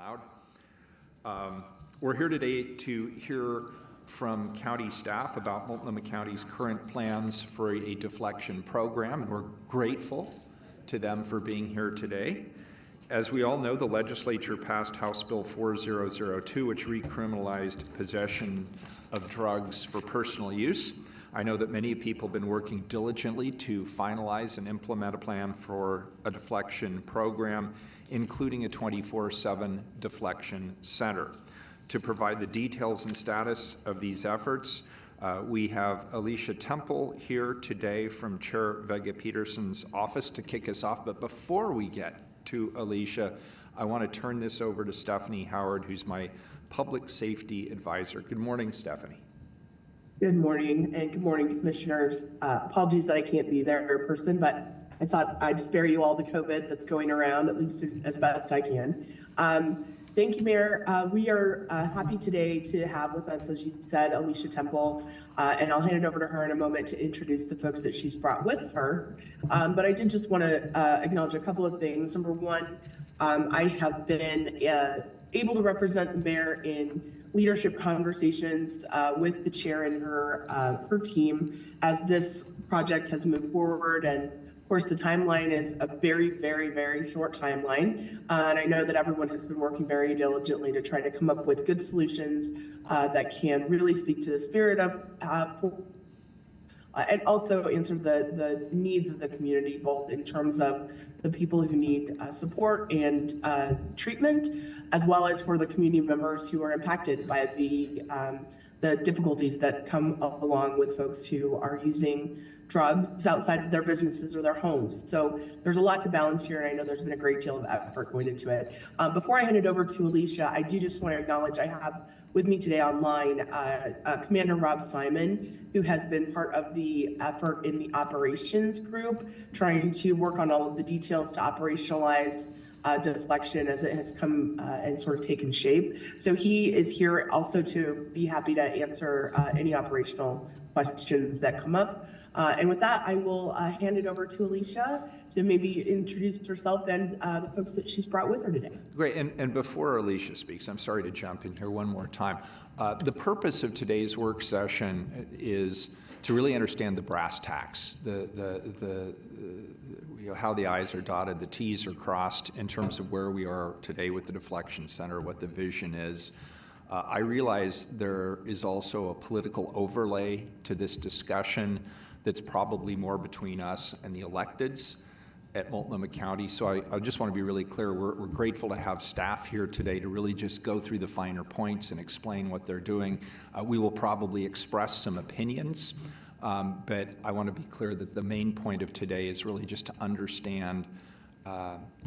loud. We're here today to hear from county staff about Multnomah County's current plans for a deflection program, and we're grateful to them for being here today. As we all know, the legislature passed House Bill 4002, which recriminalized possession of drugs for personal use. I know that many people have been working diligently to finalize and implement a plan for a deflection program, including a 24/7 deflection center. To provide the details and status of these efforts, we have Alicia Temple here today from Chair Vega Peterson's office to kick us off. But before we get to Alicia, I want to turn this over to Stephanie Howard, who's my public safety advisor. Good morning, Stephanie. Good morning, and good morning, commissioners. Apologies that I can't be there in person, but I thought I'd spare you all the COVID that's going around, at least as best I can. Thank you, Mayor. We are happy today to have with us, as you said, Alicia Temple, and I'll hand it over to her in a moment to introduce the folks that she's brought with her. But I did just want to acknowledge a couple of things. Number one, I have been able to represent the mayor in leadership conversations with the chair and her team as this project has moved forward. And of course, the timeline is a very, very, very short timeline. And I know that everyone has been working very diligently to try to come up with good solutions that can really speak to the spirit of and also answer the needs of the community, both in terms of the people who need support and treatment, as well as for the community members who are impacted by the difficulties that come along with folks who are using drugs outside of their businesses or their homes. So there's a lot to balance here, and I know there's been a great deal of effort going into it. Before I hand it over to Alicia, I do just want to acknowledge I have with me today online Commander Rob Simon, who has been part of the effort in the operations group, trying to work on all of the details to operationalize deflection as it has come and sort of taken shape. So he is here also to be happy to answer any operational questions that come up. And with that, I will hand it over to Alicia to maybe introduce herself and the folks that she's brought with her today. Great, and before Alicia speaks, I'm sorry to jump in here one more time. The purpose of today's work session is to really understand the brass tacks, how the I's are dotted, the T's are crossed in terms of where we are today with the deflection center, what the vision is. I realize there is also a political overlay to this discussion that's probably more between us and the electeds at Multnomah County. So I just want to be really clear. We're grateful to have staff here today to really just go through the finer points and explain what they're doing. We will probably express some opinions, but I want to be clear that the main point of today is really just to understand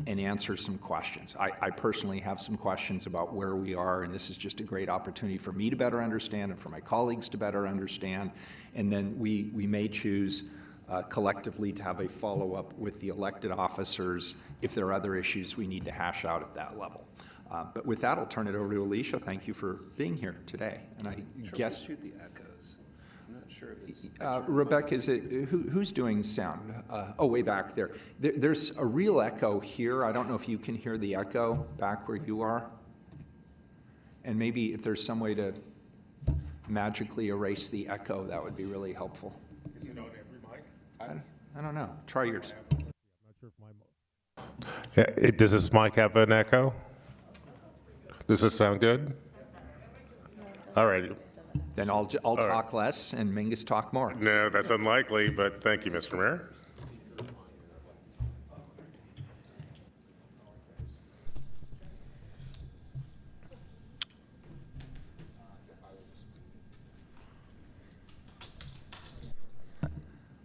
and answer some questions. I personally have some questions about where we are, and this is just a great opportunity for me to better understand and for my colleagues to better understand. And then we may choose collectively to have a follow-up with the elected officers if there are other issues we need to hash out at that level. But with that, I'll turn it over to Alicia. Thank you for being here today. And I guess shoot the echoes. I'm not sure if it's Rebecca, is it who's doing sound? Oh, way back there. There's a real echo here. I don't know if you can hear the echo back where you are. And maybe if there's some way to magically erase the echo, that would be really helpful. Is it on every mic? I don't know. Try yours. I'm not sure if my does this mic have an echo? Does this sound good? All right. Then I'll talk less and Mingus talk more. No, that's unlikely, but thank you, Mr. Mayor.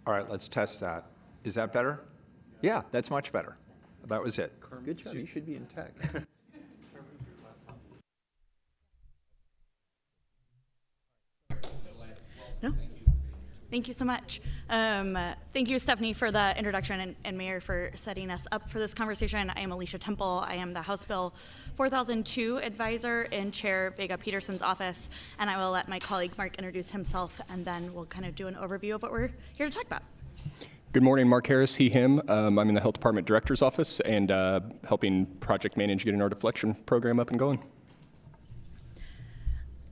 All right, let's test that. Is that better? Yeah, that's much better. That was it. Good job. You should be in tech. No. Thank you so much. Thank you, Stephanie, for the introduction, and Mayor for setting us up for this conversation. I am Alicia Temple. I am the House Bill 4002 advisor in Chair Vega Peterson's office, and I will let my colleague Mark introduce himself, and then we'll kind of do an overview of what we're here to talk about. Good morning, Mark Harris, he, him. I'm in the Health Department Director's Office and helping project manage getting our deflection program up and going.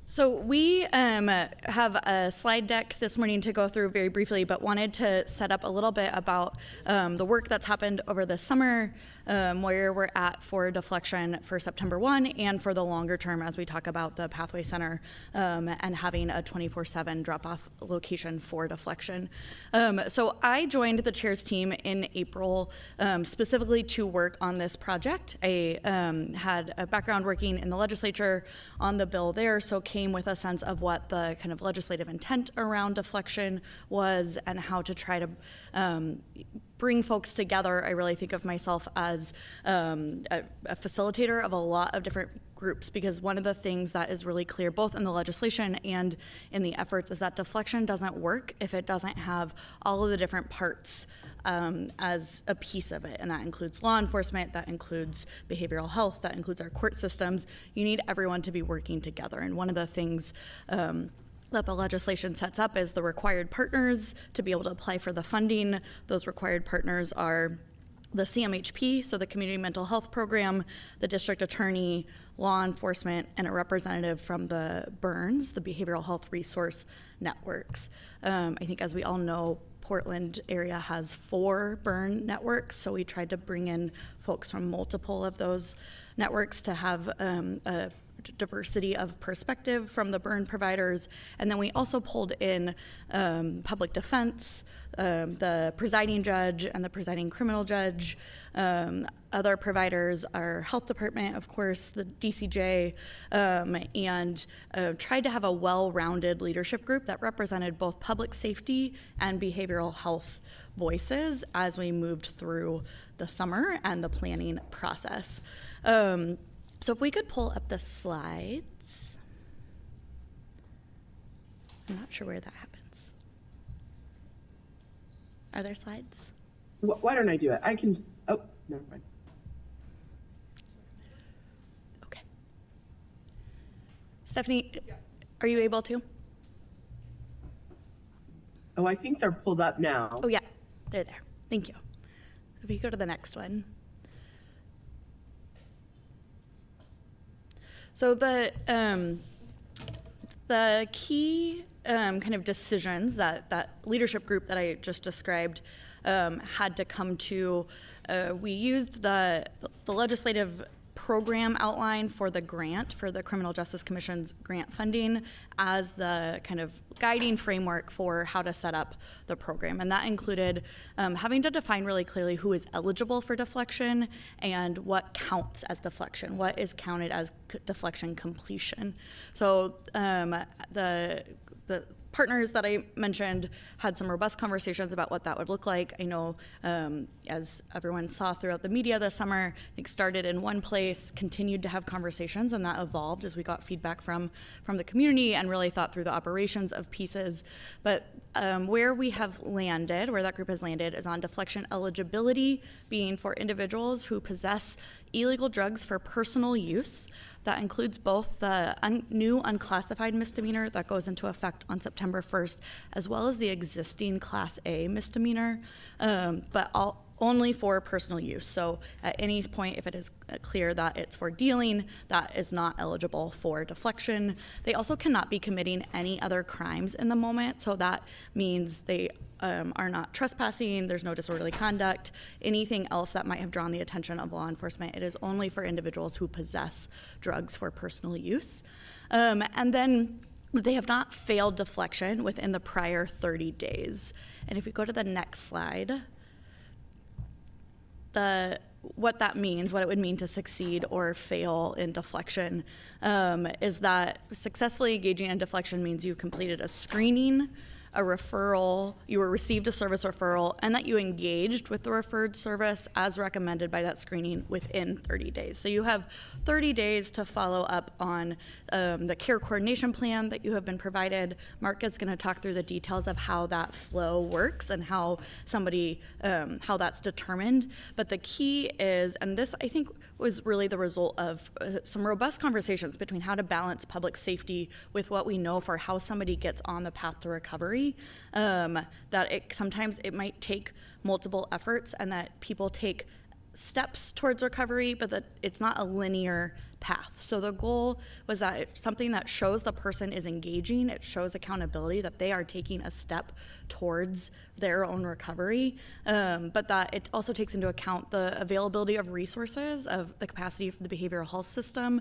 So we have a slide deck this morning to go through very briefly, but wanted to set up a little bit about the work that's happened over the summer, where we're at for deflection for September 1 and for the longer term as we talk about the Pathway Center and having a 24/7 drop-off location for deflection. So I joined the chair's team in April specifically to work on this project. I had a background working in the legislature on the bill there, so came with a sense of what the kind of legislative intent around deflection was and how to try to bring folks together. I really think of myself as a facilitator of a lot of different groups, because one of the things that is really clear both in the legislation and in the efforts is that deflection doesn't work if it doesn't have all of the different parts as a piece of it, and that includes law enforcement, that includes behavioral health, that includes our court systems. You need everyone to be working together, and one of the things that the legislation sets up is the required partners to be able to apply for the funding. Those required partners are the CMHP, so the Community Mental Health Program, the district attorney, law enforcement, and a representative from the BERNS, the Behavioral Health Resource Networks. I think, as we all know, Portland area has 4 burn networks, so we tried to bring in folks from multiple of those networks to have a diversity of perspective from the burn providers. And then we also pulled in public defense, the presiding judge and the presiding criminal judge. Other providers, our health department, of course, the DCJ, and tried to have a well-rounded leadership group that represented both public safety and behavioral health voices as we moved through the summer and the planning process. So if we could pull up the slides. I'm not sure where that happens. Are there slides? Why don't I do it? I can, oh, never mind. Okay. Stephanie, are you able to? Oh, I think they're pulled up now. Oh yeah, they're there. Thank you. If you go to the next one. So the key kind of decisions that leadership group that I just described had to come to, we used the legislative program outline for the grant, for the Criminal Justice Commission's grant funding, as the kind of guiding framework for how to set up the program. And that included having to define really clearly who is eligible for deflection and what counts as deflection, what is counted as deflection completion. So the partners that I mentioned had some robust conversations about what that would look like. I know, as everyone saw throughout the media this summer, I think started in one place, continued to have conversations, and that evolved as we got feedback from the community and really thought through the operations of pieces. But where we have landed, where that group has landed, is on deflection eligibility being for individuals who possess illegal drugs for personal use. That includes both the new unclassified misdemeanor that goes into effect on September 1st, as well as the existing Class A misdemeanor, but only for personal use. So at any point, if it is clear that it's for dealing, that is not eligible for deflection. They also cannot be committing any other crimes in the moment, so that means they are not trespassing, there's no disorderly conduct, anything else that might have drawn the attention of law enforcement. It is only for individuals who possess drugs for personal use. And then they have not failed deflection within the prior 30 days. And if we go to the next slide, what that means, what it would mean to succeed or fail in deflection, is that successfully engaging in deflection means you completed a screening, a referral, you were received a service referral, and that you engaged with the referred service as recommended by that screening within 30 days. So you have 30 days to follow up on the care coordination plan that you have been provided. Mark is going to talk through the details of how that flow works and how how that's determined. But the key is, and this I think was really the result of some robust conversations between how to balance public safety with what we know for how somebody gets on the path to recovery. recovery, sometimes it might take multiple efforts, and that people take steps towards recovery, but that it's not a linear path. So the goal was that it's something that shows the person is engaging, it shows accountability, that they are taking a step towards their own recovery, but that it also takes into account the availability of resources, of the capacity for the behavioral health system,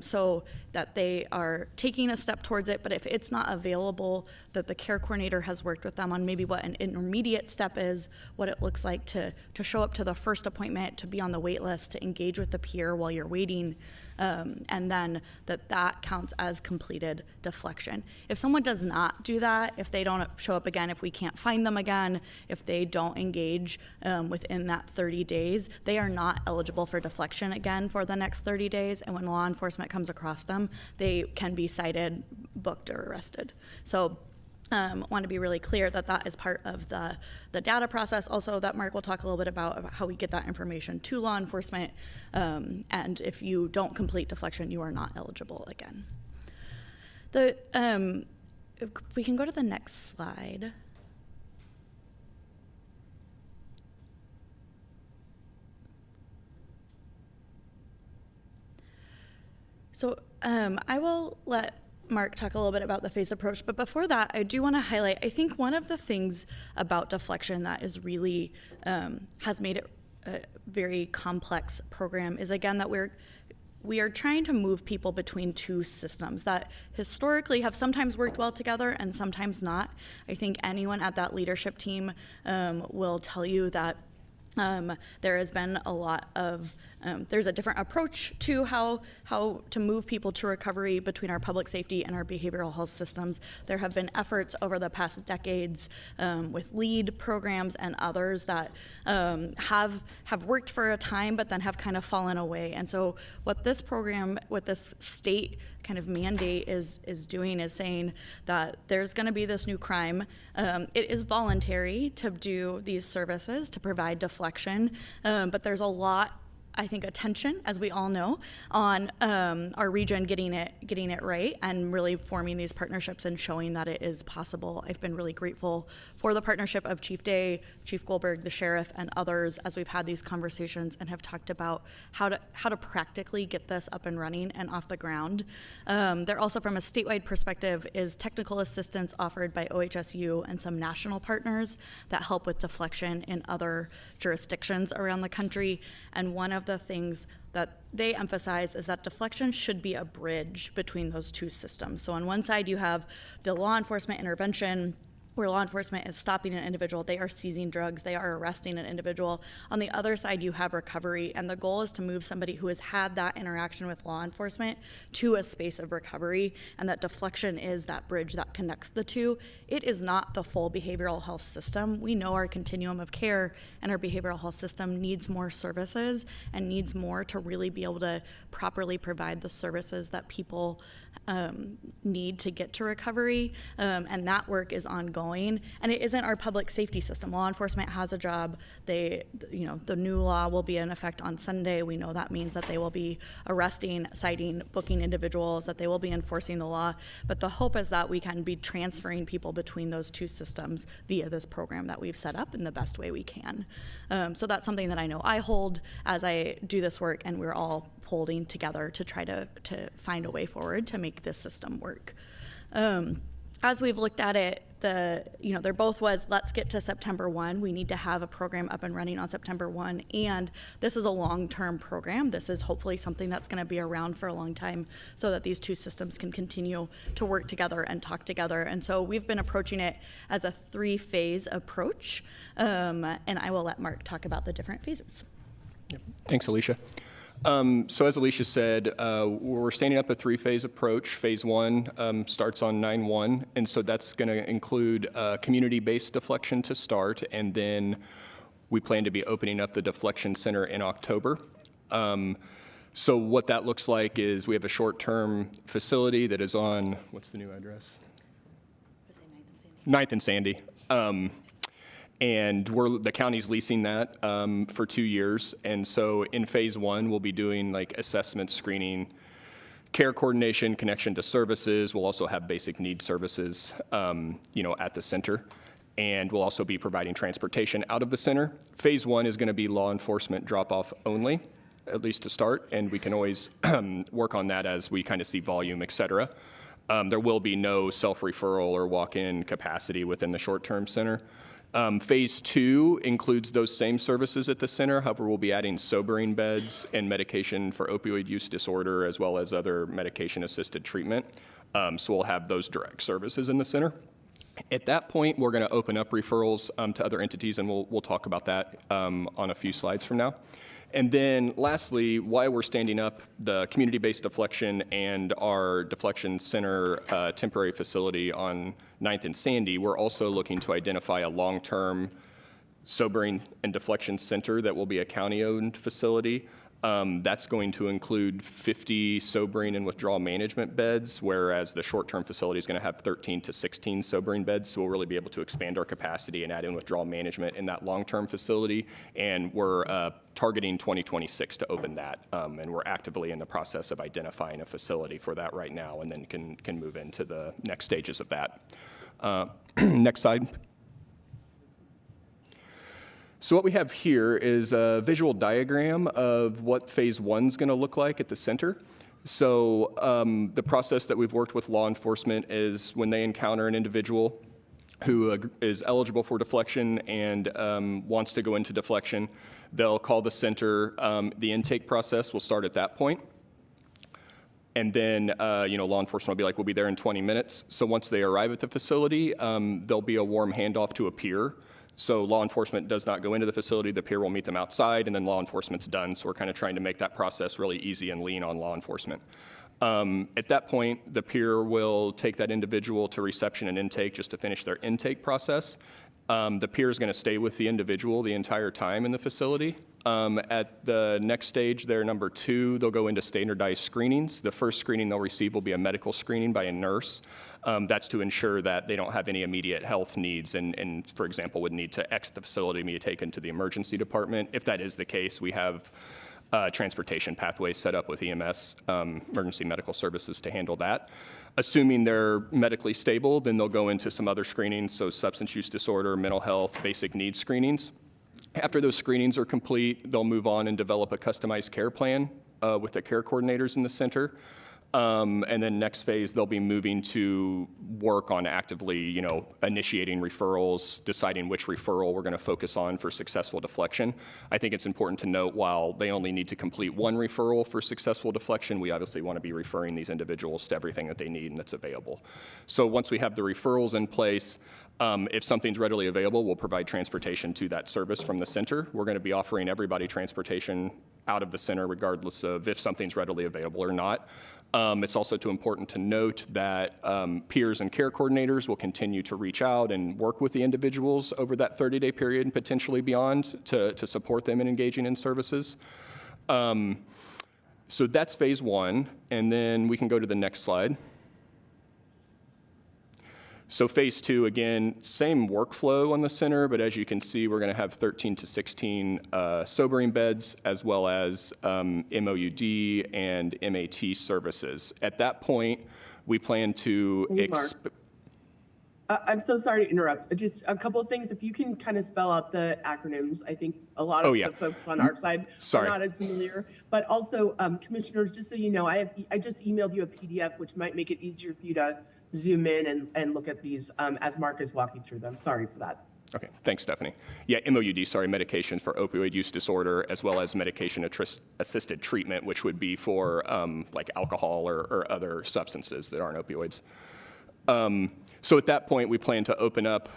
so that they are taking a step towards it, but if it's not available, that the care coordinator has worked with them on maybe what an intermediate step is, what it looks like to show up to the first appointment, to be on the wait list, to engage with the peer while you're waiting, and then that counts as completed deflection. If someone does not do that, if they don't show up again, if we can't find them again, if they don't engage within that 30 days, they are not eligible for deflection again for the next 30 days, and when law enforcement comes across them, they can be cited, booked, or arrested. So want to be really clear that that is part of the data process. Also, that Mark will talk a little bit about how we get that information to law enforcement. And if you don't complete deflection, you are not eligible again. If we can go to the next slide. So I will let Mark talk a little bit about the phased approach, but before that, I do want to highlight, I think one of the things about deflection that is really, has made it a very complex program is, again, that we are trying to move people between two systems that historically have sometimes worked well together and sometimes not. I think anyone at that leadership team will tell you that there has been a lot of, there's a different approach to how to move people to recovery between our public safety and our behavioral health systems. There have been efforts over the past decades with LEAD programs and others that have worked for a time, but then have kind of fallen away. And so what this program, what this state kind of mandate is doing is saying that there's going to be this new crime. It is voluntary to do these services, to provide deflection, but there's a lot, I think, attention, as we all know, on our region getting it right and really forming these partnerships and showing that it is possible. I've been really grateful for the partnership of Chief Day, Chief Goldberg, the sheriff, and others as we've had these conversations and have talked about how to practically get this up and running and off the ground. There also, from a statewide perspective, is technical assistance offered by OHSU and some national partners that help with deflection in other jurisdictions around the country. And one of the things that they emphasize is that deflection should be a bridge between those two systems. So on one side, you have the law enforcement intervention, where law enforcement is stopping an individual, they are seizing drugs, they are arresting an individual. On the other side, you have recovery, and the goal is to move somebody who has had that interaction with law enforcement to a space of recovery, and that deflection is that bridge that connects the two. It is not the full behavioral health system. We know our continuum of care and our behavioral health system needs more services and needs more to really be able to properly provide the services that people need to get to recovery, and that work is ongoing. And it isn't our public safety system. Law enforcement has a job. The new law will be in effect on Sunday. We know that means that they will be arresting, citing, booking individuals, that they will be enforcing the law. But the hope is that we can be transferring people between those two systems via this program that we've set up in the best way we can. So that's something that I know I hold as I do this work, and we're all holding together to try to find a way forward to make this system work. As we've looked at it, there both was, let's get to September 1. We need to have a program up and running on September 1. And this is a long-term program. This is hopefully something that's going to be around for a long time so that these two systems can continue to work together and talk together. And so we've been approaching it as a 3-phase approach. And I will let Mark talk about the different phases. Yep. Thanks, Alicia. So as Alicia said, we're standing up a 3-phase approach. Phase 1 starts on 9/1, and so that's going to include community-based deflection to start, and then we plan to be opening up the Deflection Center in October. So what that looks like is we have a short-term facility that is on, what's the new address? 9th and Sandy. And the county's leasing that for 2 years. And so in phase 1, we'll be doing like assessment, screening, Care coordination, connection to services. We'll also have basic need services, at the center. And we'll also be providing transportation out of the center. Phase 1 is going to be law enforcement drop-off only, at least to start, and we can always work on that as we kind of see volume, et cetera. There will be no self-referral or walk-in capacity within the short-term center. Phase 2 includes those same services at the center. However, we'll be adding sobering beds and medication for opioid use disorder, as well as other medication-assisted treatment. So we'll have those direct services in the center. At that point, we're going to open up referrals to other entities, and we'll talk about that on a few slides from now. And then lastly, while we're standing up the community-based deflection and our deflection center temporary facility on 9th and Sandy, we're also looking to identify a long-term sobering and deflection center that will be a county-owned facility. That's going to include 50 sobering and withdrawal management beds, whereas the short-term facility is going to have 13 to 16 sobering beds. So we'll really be able to expand our capacity and add in withdrawal management in that long-term facility. And we're targeting 2026 to open that. And we're actively in the process of identifying a facility for that right now, and then can move into the next stages of that. Next slide. So what we have here is a visual diagram of what phase 1 is going to look like at the center. So the process that we've worked with law enforcement is when they encounter an individual who is eligible for deflection and wants to go into deflection, they'll call the center. The intake process will start at that point. And then, law enforcement will be like, we'll be there in 20 minutes. So once they arrive at the facility, there'll be a warm handoff to a peer. So law enforcement does not go into the facility. The peer will meet them outside, and then law enforcement's done. So we're kind of trying to make that process really easy and lean on law enforcement. At that point, the peer will take that individual to reception and intake just to finish their intake process. The peer is going to stay with the individual the entire time in the facility. At the next stage, there, number 2, they'll go into standardized screenings. The first screening they'll receive will be a medical screening by a nurse. That's to ensure that they don't have any immediate health needs and, for example, would need to exit the facility and be taken to the emergency department. If that is the case, we have transportation pathways set up with EMS, emergency medical services, to handle that. Assuming they're medically stable, then they'll go into some other screenings, so substance use disorder, mental health, basic needs screenings. After those screenings are complete, they'll move on and develop a customized care plan with the care coordinators in the center. And then next phase, they'll be moving to work on actively, initiating referrals, deciding which referral we're going to focus on for successful deflection. I think it's important to note, while they only need to complete one referral for successful deflection, we obviously want to be referring these individuals to everything that they need and that's available. So once we have the referrals in place, if something's readily available, we'll provide transportation to that service from the center. We're going to be offering everybody transportation out of the center, regardless of if something's readily available or not. It's also important to note that peers and care coordinators will continue to reach out and work with the individuals over that 30-day period and potentially beyond to support them in engaging in services. So that's phase 1, and then we can go to the next slide. So phase 2, again, same workflow on the center, but as you can see, we're going to have 13 to 16 sobering beds, as well as MOUD and MAT services. At that point, we plan to... I'm so sorry to interrupt. Just a couple of things. If you can kind of spell out the acronyms, I think a lot of the folks on our side are not as familiar. But also, commissioners, just so you know, I just emailed you a PDF, which might make it easier for you to zoom in and look at these as Mark is walking through them. Sorry for that. Okay, thanks, Stephanie. Yeah, MOUD, medication for opioid use disorder, as well as medication-assisted treatment, which would be for like alcohol or other substances that aren't opioids. So at that point, we plan to open up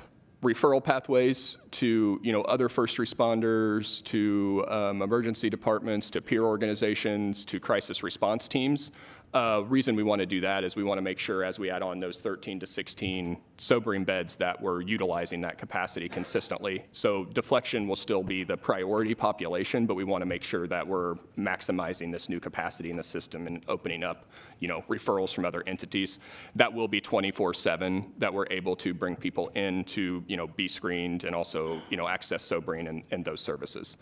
referral pathways to other first responders, to emergency departments, to peer organizations, to crisis response teams. Reason we want to do that is we want to make sure, as we add on those 13 to 16 sobering beds, that we're utilizing that capacity consistently. So deflection will still be the priority population, but we want to make sure that we're maximizing this new capacity in the system and opening up, referrals from other entities. That will be 24/7, that we're able to bring people in to, be screened and also, access sobering and those services.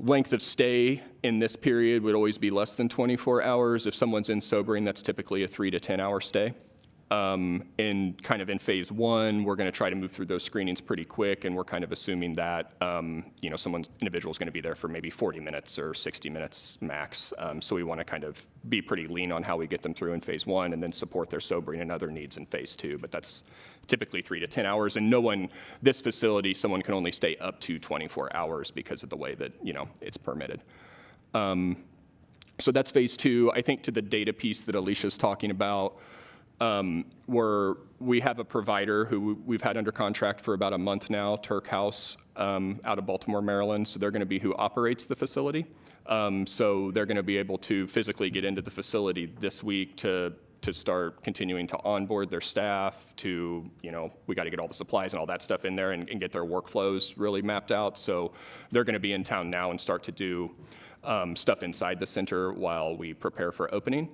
Length of stay in this period would always be less than 24 hours. If someone's in sobering, that's typically a 3 to 10 hour stay. And kind of in phase one, we're going to try to move through those screenings pretty quick, and we're kind of assuming that individual is going to be there for maybe 40 minutes or 60 minutes max. So we want to kind of be pretty lean on how we get them through in phase one, and then support their sobering and other needs in phase two. But that's typically 3 to 10 hours, and this facility, someone can only stay up to 24 hours because of the way that it's permitted. So that's phase two. I think to the data piece that Alicia's talking about. We have a provider who we've had under contract for about a month now, Turk House, out of Baltimore, Maryland. So they're going to be who operates the facility. So they're going to be able to physically get into the facility this week to start continuing to onboard their staff, we got to get all the supplies and all that stuff in there and get their workflows really mapped out. So they're going to be in town now and start to do stuff inside the center while we prepare for opening.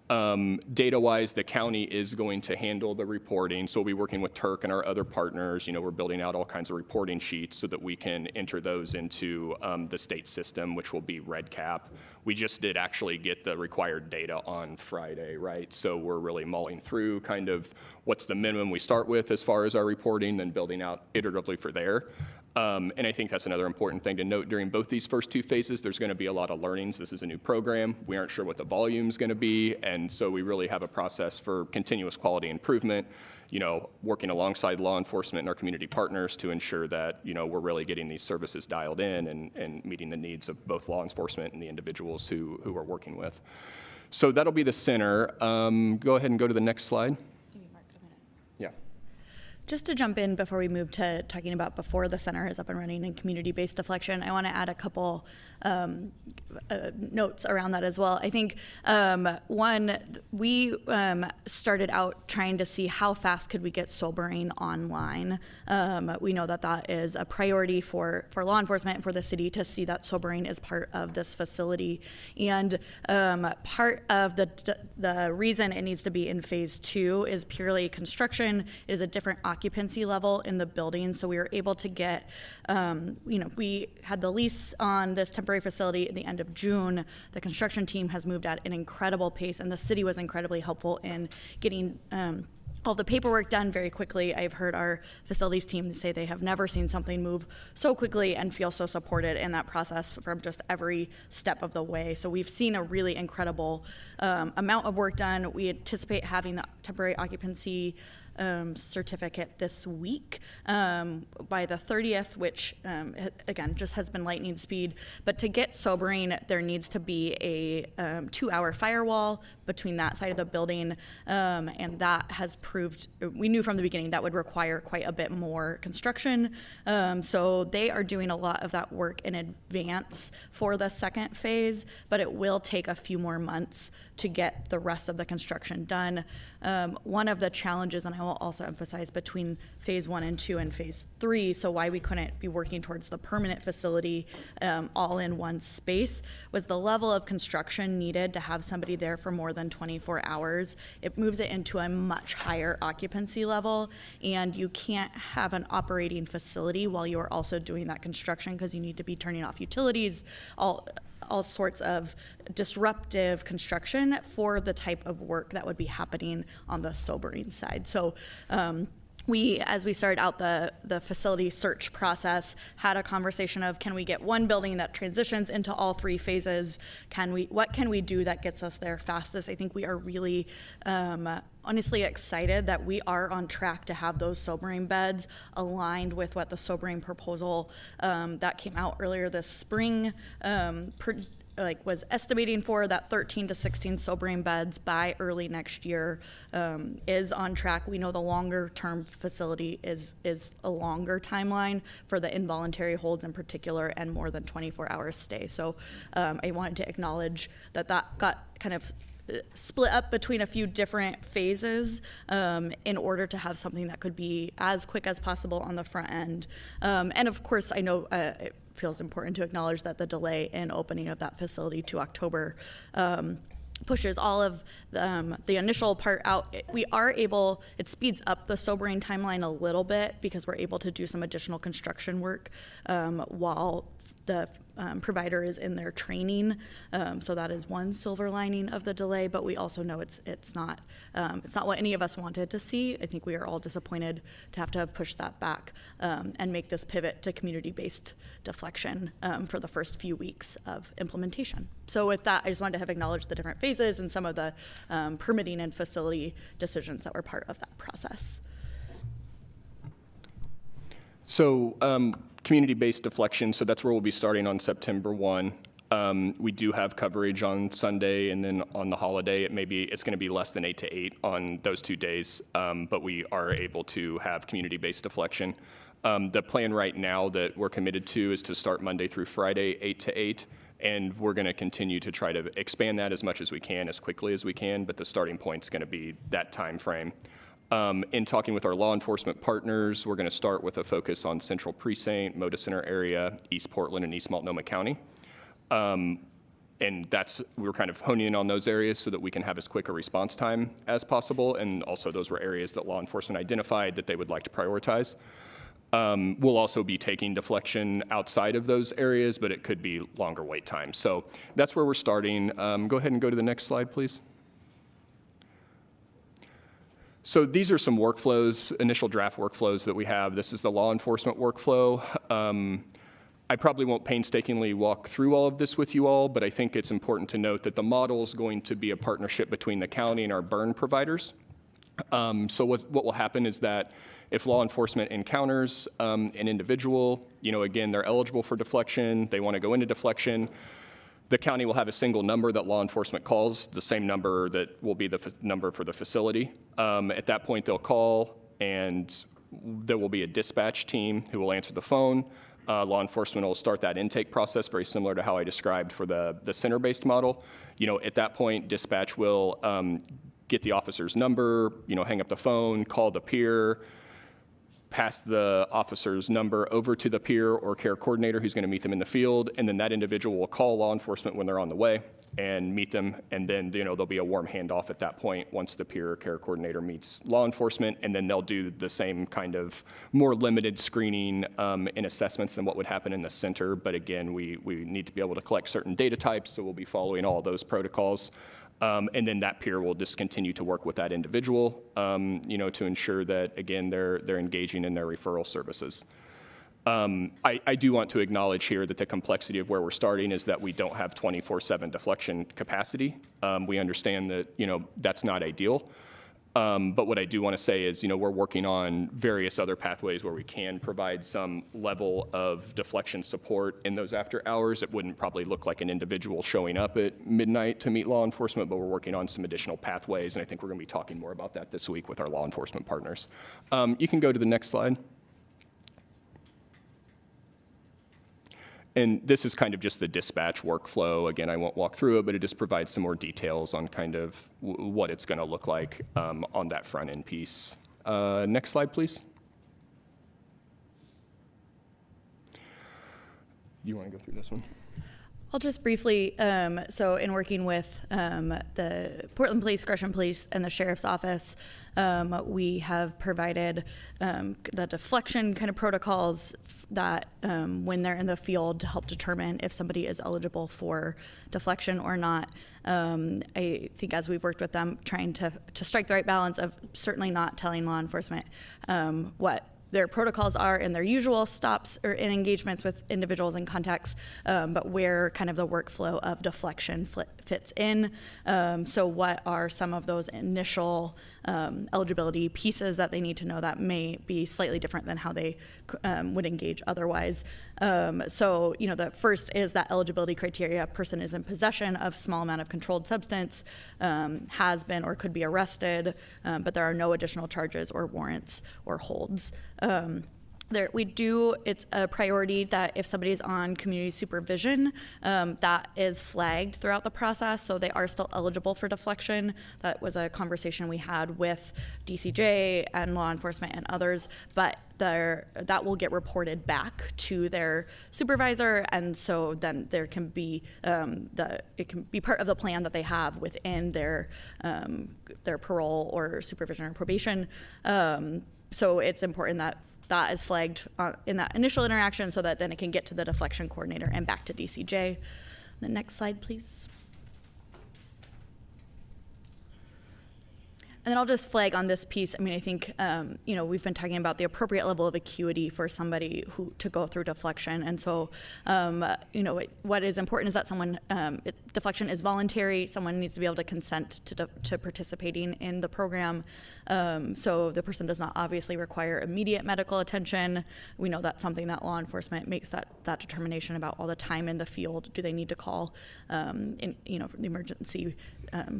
Data-wise, the county is going to handle the reporting, so we'll be working with Turk and our other partners. We're building out all kinds of reporting sheets so that we can enter those into the state system, which will be REDCap. We just did actually get the required data on Friday, right? So we're really mulling through kind of what's the minimum we start with as far as our reporting, then building out iteratively for there. And I think that's another important thing to note during both these first two phases. There's going to be a lot of learnings. This is a new program. We aren't sure what the volume's going to be, and so we really have a process for continuous quality improvement, working alongside law enforcement and our community partners to ensure that, we're really getting these services dialed in and meeting the needs of both law enforcement and the individuals who we're working with. So that'll be the center. Go ahead and go to the next slide. Yeah. Just to jump in before we move to talking about before the center is up and running and community-based deflection, I want to add a couple notes around that as well. I think one, we started out trying to see how fast could we get sobering online. We know that that is a priority for law enforcement and for the city to see that sobering is part of this facility. And part of the reason it needs to be in phase two is purely construction. It is a different occupancy level in the building, so we were able to get, we had the lease on this temporary facility at the end of June. The construction team has moved at an incredible pace, and the city was incredibly helpful in getting all the paperwork done very quickly. I've heard our facilities team say they have never seen something move so quickly and feel so supported in that process from just every step of the way. So we've seen a really incredible amount of work done. We anticipate having the temporary occupancy certificate this week by the 30th, which again just has been lightning speed. But to get sobering, there needs to be a 2-hour firewall between that side of the building, and that has proved, we knew from the beginning that would require quite a bit more construction. So they are doing a lot of that work in advance for the second phase, but it will take a few more months to get the rest of the construction done. One of the challenges, and I will also emphasize, between phase 1 and 2 and phase 3, so why we couldn't be working towards the permanent facility all in one space, was the level of construction needed to have somebody there for more than 24 hours. It moves it into a much higher occupancy level, and you can't have an operating facility while you're also doing that construction, because you need to be turning off utilities, all sorts of disruptive construction for the type of work that would be happening on the sobering side. So as we started out the facility search process, had a conversation of, can we get one building that transitions into all 3 phases? What can we do that gets us there fastest? I think we are really honestly excited that we are on track to have those sobering beds aligned with what the sobering proposal that came out earlier this spring was estimating for. That 13 to 16 sobering beds by early next year is on track. We know the longer term facility is a longer timeline for the involuntary holds in particular, and more than 24 hours stay. So I wanted to acknowledge that got kind of split up between a few different phases in order to have something that could be as quick as possible on the front end. And of course, I know it feels important to acknowledge that the delay in opening of that facility to October pushes all of the initial part out. It speeds up the sobering timeline a little bit, because we're able to do some additional construction work while the provider is in their training. So that is one silver lining of the delay, but we also know it's not what any of us wanted to see. I think we are all disappointed to have pushed that back and make this pivot to community-based deflection for the first few weeks of implementation. So with that, I just wanted to have acknowledged the different phases and some of the permitting and facility decisions that were part of that process. So community-based deflection, so that's where we'll be starting on September 1. We do have coverage on Sunday, and then on the holiday, it's going to be less than 8 to 8 on those 2 days, but we are able to have community-based deflection. The plan right now that we're committed to is to start Monday through Friday, 8 to 8, and we're going to continue to try to expand that as much as we can, as quickly as we can, but the starting point is going to be that time frame. In talking with our law enforcement partners, we're going to start with a focus on Central Precinct, Moda Center area, East Portland, and East Multnomah County. And we're kind of honing in on those areas so that we can have as quick a response time as possible. And also those were areas that law enforcement identified that they would like to prioritize. We'll also be taking deflection outside of those areas, but it could be longer wait times. So that's where we're starting. Go ahead and go to the next slide, please. So these are some workflows, initial draft workflows that we have. This is the law enforcement workflow. I probably won't painstakingly walk through all of this with you all, but I think it's important to note that the model is going to be a partnership between the county and our burn providers. So what will happen is that if law enforcement encounters an individual, again, they're eligible for deflection, they want to go into deflection, the county will have a single number that law enforcement calls, the same number that will be the number for the facility. At that point, they'll call, and there will be a dispatch team who will answer the phone. Law enforcement will start that intake process, very similar to how I described for the center-based model. At that point, dispatch will get the officer's number, hang up the phone, call the peer, pass the officer's number over to the peer or care coordinator who's going to meet them in the field, and then that individual will call law enforcement when they're on the way and meet them, and then there'll be a warm handoff at that point once the peer or care coordinator meets law enforcement, and then they'll do the same kind of more limited screening and assessments than what would happen in the center. But again, we need to be able to collect certain data types, so we'll be following all those protocols. And then that peer will just continue to work with that individual, to ensure that, again, they're engaging in their referral services. I do want to acknowledge here that the complexity of where we're starting is that we don't have 24/7 deflection capacity. We understand that, that's not ideal. But what I do want to say is, we're working on various other pathways where we can provide some level of deflection support in those after hours. It wouldn't probably look like an individual showing up at midnight to meet law enforcement, but we're working on some additional pathways, and I think we're going to be talking more about that this week with our law enforcement partners. You can go to the next slide. And this is kind of just the dispatch workflow. Again, I won't walk through it, but it just provides some more details on kind of what it's going to look like on that front end piece. Next slide, please. You want to go through this one? I'll just briefly, so in working with the Portland Police, Gresham Police, and the Sheriff's Office, we have provided the deflection kind of protocols that when they're in the field to help determine if somebody is eligible for deflection or not. I think as we've worked with them, trying to strike the right balance of certainly not telling law enforcement what their protocols are in their usual stops or in engagements with individuals and contacts, but where kind of the workflow of deflection fits in. So what are some of those initial eligibility pieces that they need to know that may be slightly different than how they would engage otherwise. So, the first is that eligibility criteria: person is in possession of small amount of controlled substance, has been or could be arrested, but there are no additional charges or warrants or holds. It's a priority that if somebody's on community supervision, that is flagged throughout the process, so they are still eligible for deflection. That was a conversation we had with DCJ and law enforcement and others, but that will get reported back to their supervisor, and so then there can be it can be part of the plan that they have within their parole or supervision or probation. So it's important that that is flagged in that initial interaction so that then it can get to the deflection coordinator and back to DCJ. The next slide, please. And then I'll just flag on this piece. I mean, I think, we've been talking about the appropriate level of acuity for somebody to go through deflection. And so, what is important is that deflection is voluntary. Someone needs to be able to consent to participating in the program. So the person does not obviously require immediate medical attention. We know that's something that law enforcement makes that determination about all the time in the field. Do they need to call, the emergency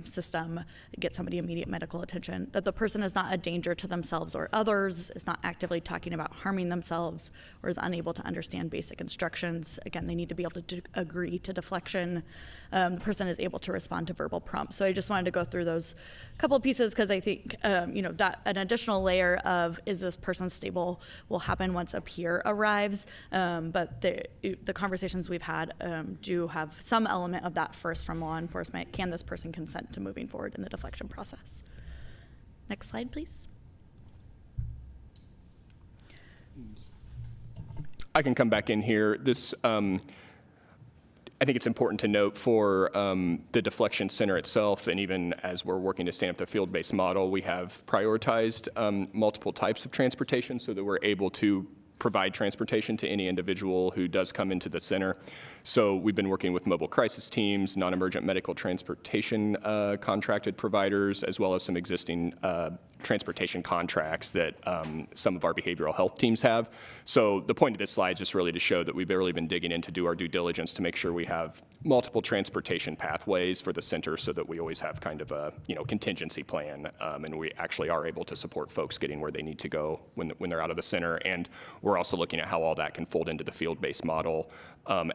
system, get somebody immediate medical attention? That the person is not a danger to themselves or others, is not actively talking about harming themselves, or is unable to understand basic instructions. Again, they need to be able to agree to deflection. The person is able to respond to verbal prompts. So I just wanted to go through those couple of pieces because I think, that an additional layer of is this person stable will happen once a peer arrives. But the conversations we've had do have some element of that first from law enforcement. Can this person consent to moving forward in the deflection process? Next slide, please. I can come back in here. This, I think it's important to note for the deflection center itself, and even as we're working to stand up the field-based model, we have prioritized multiple types of transportation so that we're able to provide transportation to any individual who does come into the center. So we've been working with mobile crisis teams, non-emergent medical transportation contracted providers, as well as some existing transportation contracts that some of our behavioral health teams have. So the point of this slide is just really to show that we've really been digging in to do our due diligence to make sure we have multiple transportation pathways for the center so that we always have kind of a contingency plan, and we actually are able to support folks getting where they need to go when they're out of the center. And we're also looking at how all that can fold into the field-based model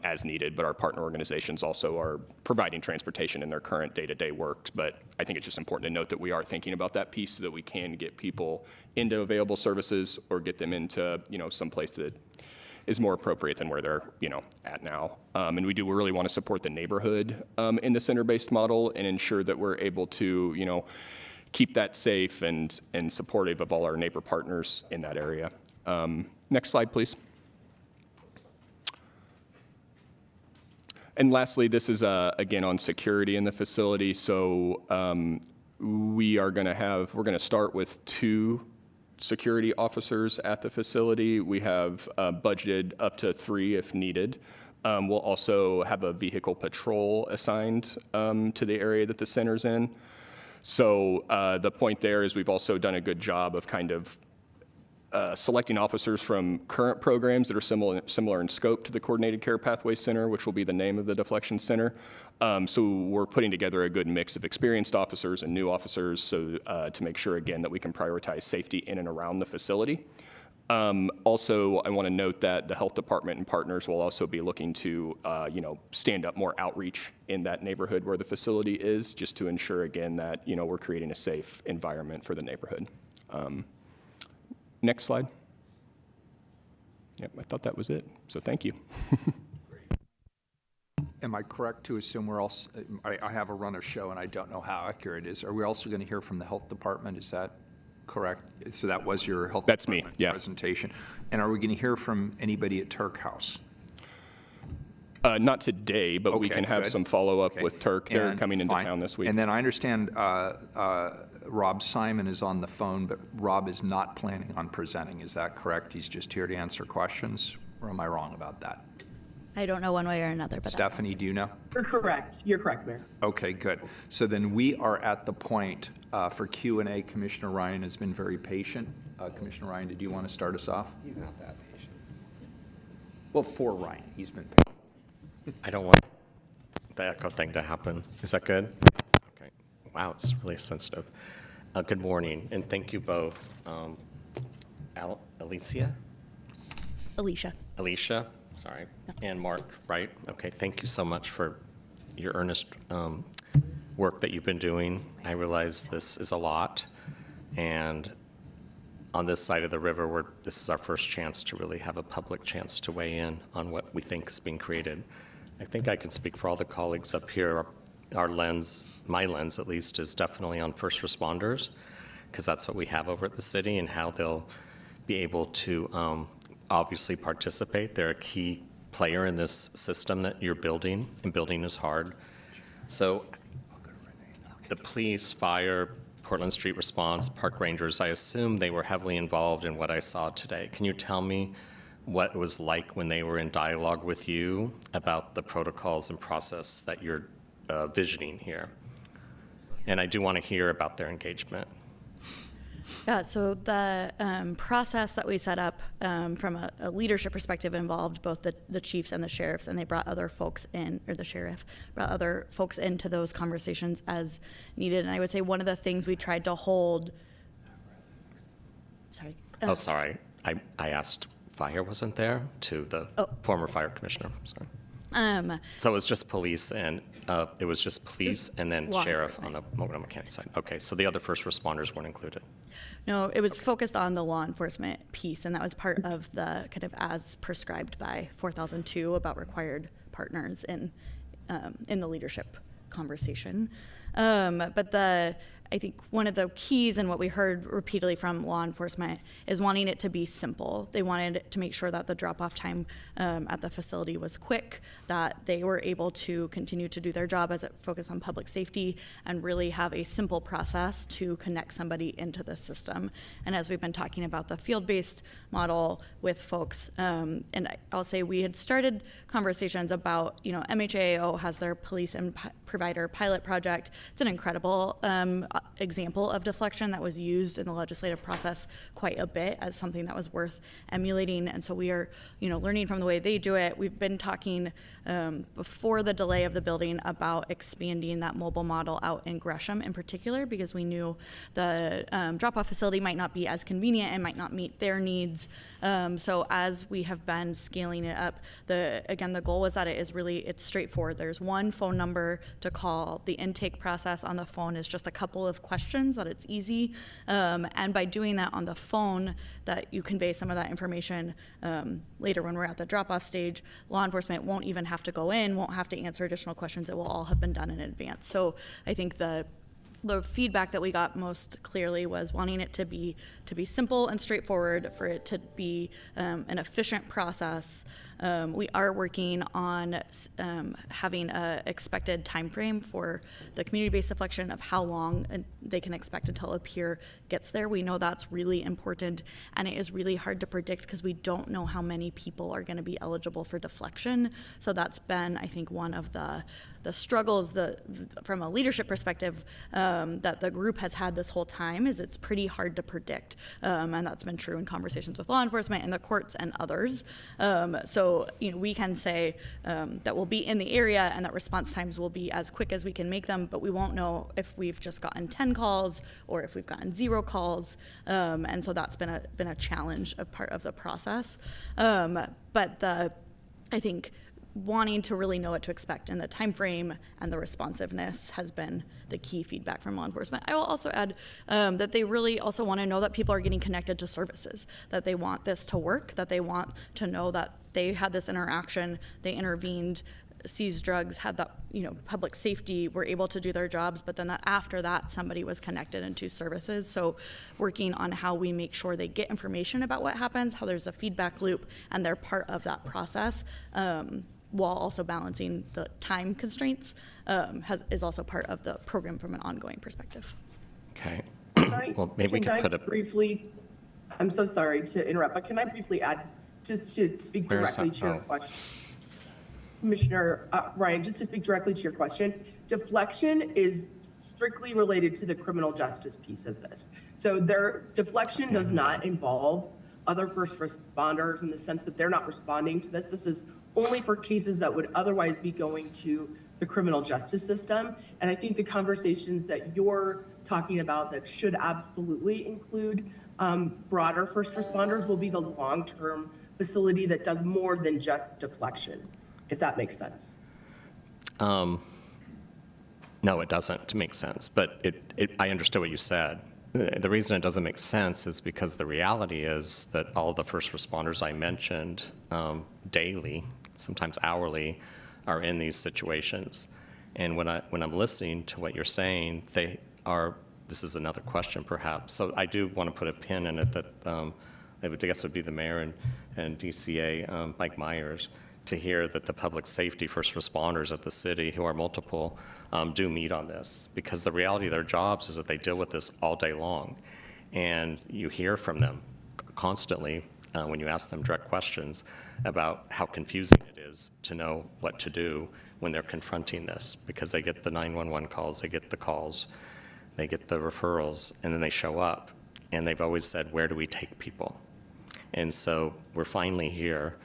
as needed, but our partner organizations also are providing transportation in their current day-to-day work. But I think it's just important to note that we are thinking about that piece so that we can get people into available services or get them into some place that is more appropriate than where they're at now. And we do really want to support the neighborhood in the center-based model and ensure that we're able to keep that safe and supportive of all our neighbor partners in that area. Next slide, please. And lastly, this is again on security in the facility. So we're going to start with 2 security officers at the facility. We have budgeted up to 3 if needed. We'll also have a vehicle patrol assigned to the area that the center's in. So the point there is we've also done a good job of kind of selecting officers from current programs that are similar in scope to the Coordinated Care Pathway Center, which will be the name of the Deflection Center. So we're putting together a good mix of experienced officers and new officers to make sure, again, that we can prioritize safety in and around the facility. Also, I want to note that the health department and partners will also be looking to, stand up more outreach in that neighborhood where the facility is, just to ensure, again, that, we're creating a safe environment for the neighborhood. Next slide. Yep, I thought that was it. So thank you. Am I correct to assume we're also, I have a run of show and I don't know how accurate it is. Are we also going to hear from the health department? Is that correct? So that was your health That's department me, yeah. presentation. And are we going to hear from anybody at Turk House? Not today, but we can have some follow-up with Turk. They're coming into town this week. And then I understand Rob Simon is on the phone, but Rob is not planning on presenting. Is that correct? He's just here to answer questions? Or am I wrong about that? I don't know one way or another, but Stephanie, do you know? You're correct. You're correct, Mayor. Okay, good. So then we are at the point for Q&A. Commissioner Ryan has been very patient. Commissioner Ryan, did you want to start us off? He's not that patient. Well, for Ryan, he's been patient. I don't want the echo thing to happen. Is that good? Okay. Wow, it's really sensitive. Good morning, and thank you both. Alicia, sorry, and Mark, right? Okay, thank you so much for your earnest work that you've been doing. I realize this is a lot, and on this side of the river, this is our first chance to really have a public chance to weigh in on what we think is being created. I think I can speak for all the colleagues up here. Our lens, my lens at least, is definitely on first responders, because that's what we have over at the city and how they'll be able to obviously participate. They're a key player in this system that you're building, and building is hard. So the police, fire, Portland Street Response, park rangers, I assume they were heavily involved in what I saw today. Can you tell me what it was like when they were in dialogue with you about the protocols and process that you're visioning here? And I do want to hear about their engagement. Yeah, so the process that we set up from a leadership perspective involved both the chiefs and the sheriffs, and they brought other folks in, or the sheriff brought other folks into those conversations as needed. And I would say one of the things we tried to hold, sorry. Oh, sorry. I asked fire wasn't there to the former fire commissioner. Sorry. So it was just police and then law sheriff on the Multnomah County side. Okay, so the other first responders weren't included. No, it was focused on the law enforcement piece, and that was part of the kind of as prescribed by 4002 about required partners in the leadership conversation. But I think one of the keys and what we heard repeatedly from law enforcement is wanting it to be simple. They wanted to make sure that the drop-off time at the facility was quick, that they were able to continue to do their job as it focused on public safety and really have a simple process to connect somebody into the system. And as we've been talking about the field-based model with folks, and I'll say we had started conversations about, MHAO has their police and provider pilot project. It's an incredible example of deflection that was used in the legislative process quite a bit as something that was worth emulating. And so we are, learning from the way they do it. We've been talking before the delay of the building about expanding that mobile model out in Gresham in particular, because we knew the drop-off facility might not be as convenient and might not meet their needs. So as we have been scaling it up, the goal was that it's straightforward. There's one phone number to call. The intake process on the phone is just a couple of questions, that it's easy. And by doing that on the phone, that you convey some of that information later when we're at the drop-off stage, law enforcement won't even have to go in, won't have to answer additional questions. It will all have been done in advance. So I think the feedback that we got most clearly was wanting it to be simple and straightforward, for it to be an efficient process. We are working on having an expected time frame for the community-based deflection of how long they can expect until a peer gets there. We know that's really important, and it is really hard to predict because we don't know how many people are going to be eligible for deflection. So that's been, I think, one of the struggles from a leadership perspective that the group has had this whole time, is it's pretty hard to predict. And that's been true in conversations with law enforcement and the courts and others. So we can say that we'll be in the area and that response times will be as quick as we can make them, but we won't know if we've just gotten 10 calls or if we've gotten 0 calls. And so that's been a challenge of part of the process. But I think wanting to really know what to expect in the time frame and the responsiveness has been the key feedback from law enforcement. I will also add that they really also want to know that people are getting connected to services, that they want this to work, that they want to know that they had this interaction, they intervened, seized drugs, had that, public safety, were able to do their jobs, but then that after that, somebody was connected into services. So working on how we make sure they get information about what happens, how there's a feedback loop, and they're part of that process, while also balancing the time constraints, is also part of the program from an ongoing perspective. Okay. Well, maybe we could put a briefly, I'm so sorry to interrupt, but can I briefly add, just to speak directly to your question? Commissioner Ryan, just to speak directly to your question, deflection is strictly related to the criminal justice piece of this. So deflection does not involve other first responders in the sense that they're not responding to this. This is only for cases that would otherwise be going to the criminal justice system. And I think the conversations that you're talking about that should absolutely include broader first responders will be the long-term facility that does more than just deflection, if that makes sense. No, it doesn't make sense, but I understood what you said. The reason it doesn't make sense is because the reality is that all the first responders I mentioned daily, sometimes hourly, are in these situations. And when I'm listening to what you're saying, this is another question perhaps. So I do want to put a pin in it that I guess it would be the mayor and DCA, Mike Myers, to hear that the public safety first responders at the city, who are multiple, do meet on this. Because the reality of their jobs is that they deal with this all day long. And you hear from them constantly when you ask them direct questions about how confusing it is to know what to do when they're confronting this, because they get the 911 calls, they get the calls, they get the referrals, and then they show up. And they've always said, where do we take people? And so we're finally here.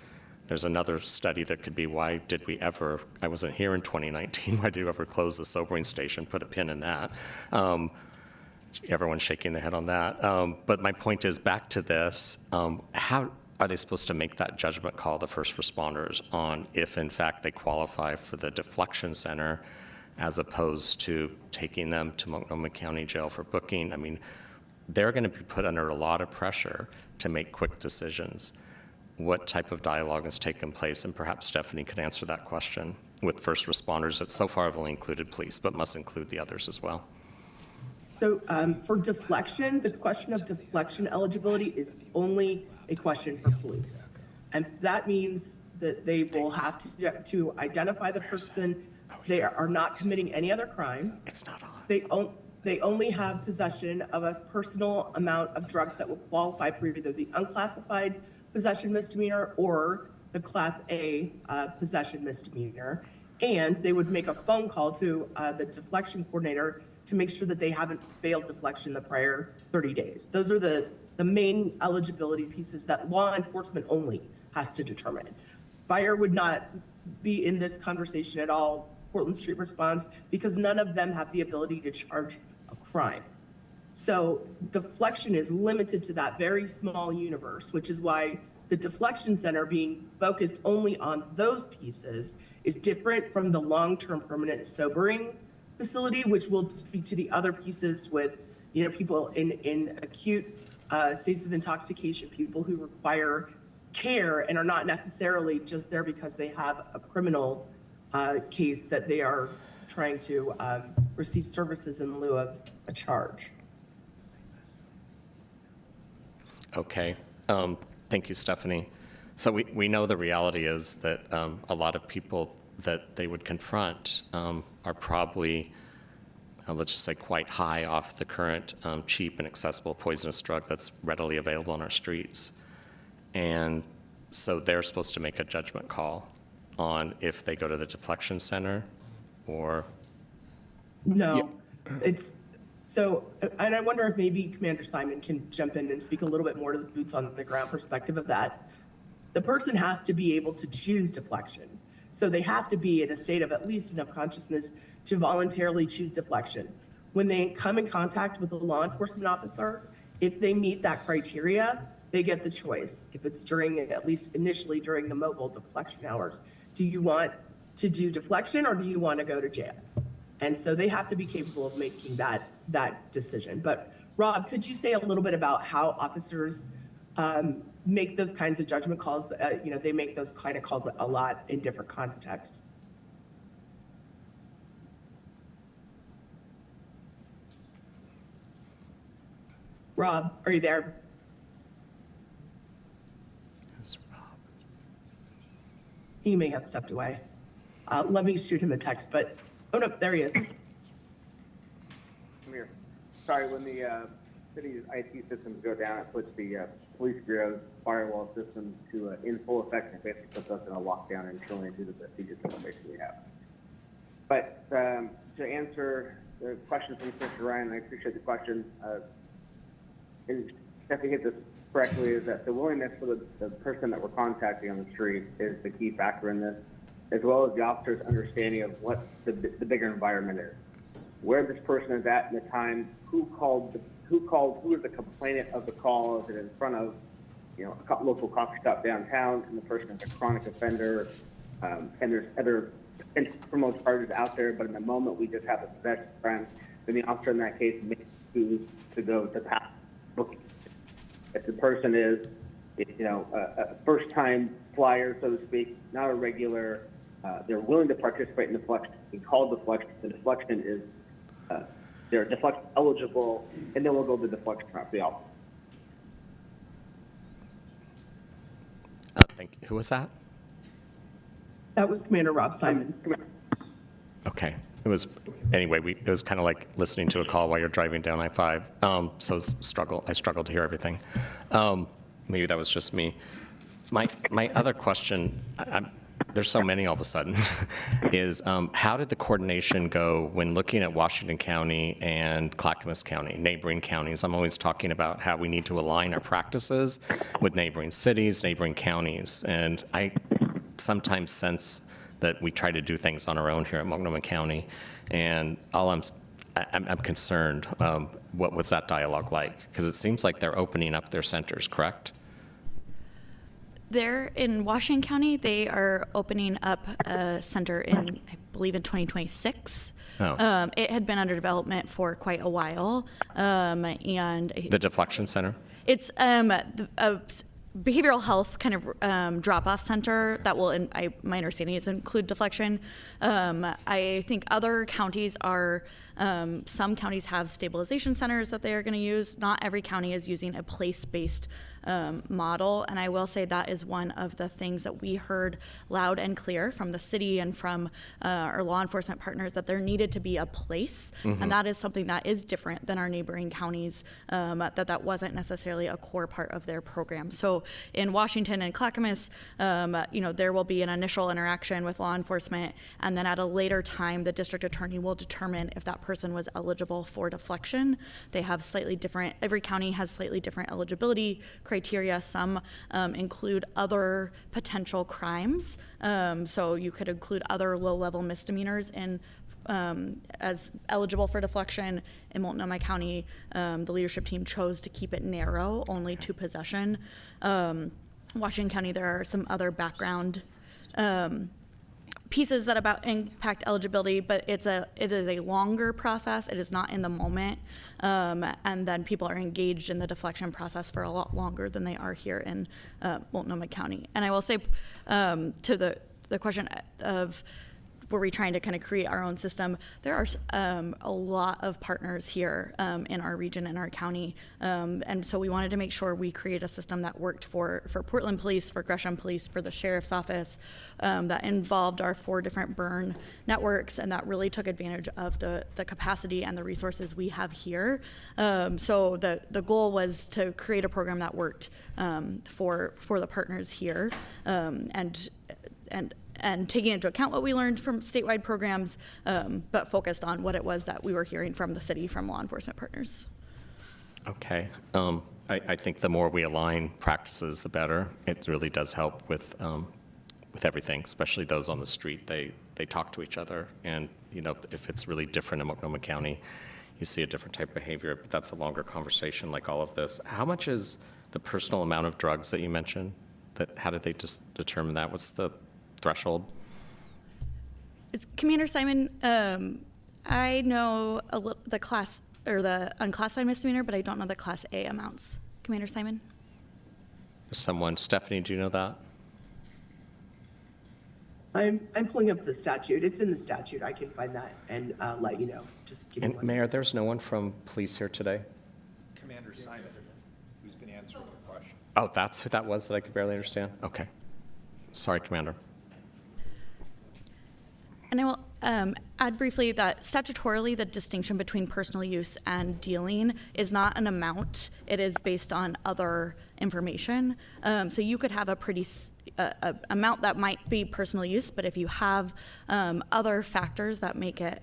There's another study that could be, why did we ever, I wasn't here in 2019, why did we ever close the sobering station? Put a pin in that. Everyone's shaking their head on that. But my point is, back to this, how are they supposed to make that judgment call, the first responders, on if in fact they qualify for the deflection center as opposed to taking them to Multnomah County Jail for booking? I mean, they're going to be put under a lot of pressure to make quick decisions. What type of dialogue has taken place? And perhaps Stephanie could answer that question with first responders that so far have only included police, but must include the others as well. So for deflection, the question of deflection eligibility is only a question for police. And that means that they will have to identify the person. They are not committing any other crime. It's not on. They only have possession of a personal amount of drugs that will qualify for either the unclassified possession misdemeanor or the Class A possession misdemeanor. And they would make a phone call to the deflection coordinator to make sure that they haven't failed deflection the prior 30 days. Those are the main eligibility pieces that law enforcement only has to determine. Fire would not be in this conversation at all, Portland Street Response, because none of them have the ability to charge a crime. So deflection is limited to that very small universe, which is why the deflection center being focused only on those pieces is different from the long-term permanent sobering facility, which will speak to the other pieces with, people in acute states of intoxication, people who require care and are not necessarily just there because they have a criminal case that they are trying to receive services in lieu of a charge. Okay. Thank you, Stephanie. So we know the reality is that a lot of people that they would confront are probably, let's just say, quite high off the current cheap and accessible poisonous drug that's readily available on our streets. And so they're supposed to make a judgment call on if they go to the deflection center or... No, it's so, and I wonder if maybe Commander Simon can jump in and speak a little bit more to the boots on the ground perspective of that. The person has to be able to choose deflection. So they have to be in a state of at least enough consciousness to voluntarily choose deflection. When they come in contact with a law enforcement officer, if they meet that criteria, they get the choice. If it's during, at least initially during the mobile deflection hours, do you want to do deflection or do you want to go to jail? And so they have to be capable of making that decision. But Rob, could you say a little bit about how officers make those kinds of judgment calls? They make those kind of calls a lot in different contexts. Rob, are you there? He may have stepped away. Let me shoot him a text, but, oh no, there he is. I'm here. Sorry, when the city's IT systems go down, it puts the police bureau's firewall system to in full effect and basically puts us in a lockdown until they do the procedures that we basically have. But to answer the question from Mr. Ryan, I appreciate the question. And Stephanie hit this correctly, is that the willingness for the person that we're contacting on the street is the key factor in this, as well as the officer's understanding of what the bigger environment is, where this person is at in the time, who is the complainant of the call, is it in front of, a local coffee shop downtown, and the person is a chronic offender, and there's other criminal charges out there, but in the moment we just have a possession crime, then the officer in that case may choose to go to pass booking. If the person is, a first-time flyer, so to speak, not a regular, they're willing to participate in deflection. We call deflection. The deflection is, they're deflection eligible, and then we'll go to the deflection route for the officer. Thank you. Who was that? That was Commander Rob Simon. Okay. It was, anyway, it was kind of like listening to a call while you're driving down I-5. So I struggled to hear everything. Maybe that was just me. My other question, there's so many all of a sudden, is how did the coordination go when looking at Washington County and Clackamas County, neighboring counties? I'm always talking about how we need to align our practices with neighboring cities, neighboring counties, and I sometimes sense that we try to do things on our own here at Multnomah County, and I'm concerned. What was that dialogue like? Because it seems like they're opening up their centers, correct? There in Washington County, they are opening up a center in, I believe, in 2026. Oh. It had been under development for quite a while, and The Deflection Center? it's a behavioral health kind of drop-off center that will, my understanding is, include Deflection. I think other counties are, some counties have stabilization centers that they are going to use. Not every county is using a place-based model, and I will say that is one of the things that we heard loud and clear from the city and from our law enforcement partners, that there needed to be a place, and that is something that is different than our neighboring counties, that wasn't necessarily a core part of their program. So in Washington and Clackamas, there will be an initial interaction with law enforcement, and then at a later time, the district attorney will determine if that person was eligible for deflection. They have slightly different, every county has slightly different eligibility criteria. Some include other potential crimes. So you could include other low-level misdemeanors in as eligible for deflection. In Multnomah County, the leadership team chose to keep it narrow, only to possession. Washington County, there are some other background pieces that impact eligibility, but it is a longer process. It is not in the moment, and then people are engaged in the deflection process for a lot longer than they are here in Multnomah County. And I will say, to the question of were we trying to kind of create our own system, there are a lot of partners here in our region, in our county, and so we wanted to make sure we create a system that worked for Portland Police, for Gresham Police, for the Sheriff's Office, that involved our 4 different burn networks, and that really took advantage of the capacity and the resources we have here. So the goal was to create a program that worked for the partners here, and taking into account what we learned from statewide programs, but focused on what it was that we were hearing from the city, from law enforcement partners. Okay. I think the more we align practices, the better. It really does help with everything, especially those on the street. They talk to each other, and if it's really different in Multnomah County, you see a different type of behavior, but that's a longer conversation like all of this. How much is the personal amount of drugs that you mentioned? How did they just determine that? What's the threshold? Commander Simon, I know the class or the unclassified misdemeanor, but I don't know the Class A amounts. Commander Simon? Stephanie, do you know that? I'm pulling up the statute. It's in the statute. I can find that and let you know. Just give me And one. Mayor, there's no one from police here today? Commander Simon, who's been answering the question. Oh, that's who that was that I could barely understand? Okay. Sorry, Commander. And I will add briefly that statutorily, the distinction between personal use and dealing is not an amount. It is based on other information. So you could have a pretty amount that might be personal use, but if you have other factors that make it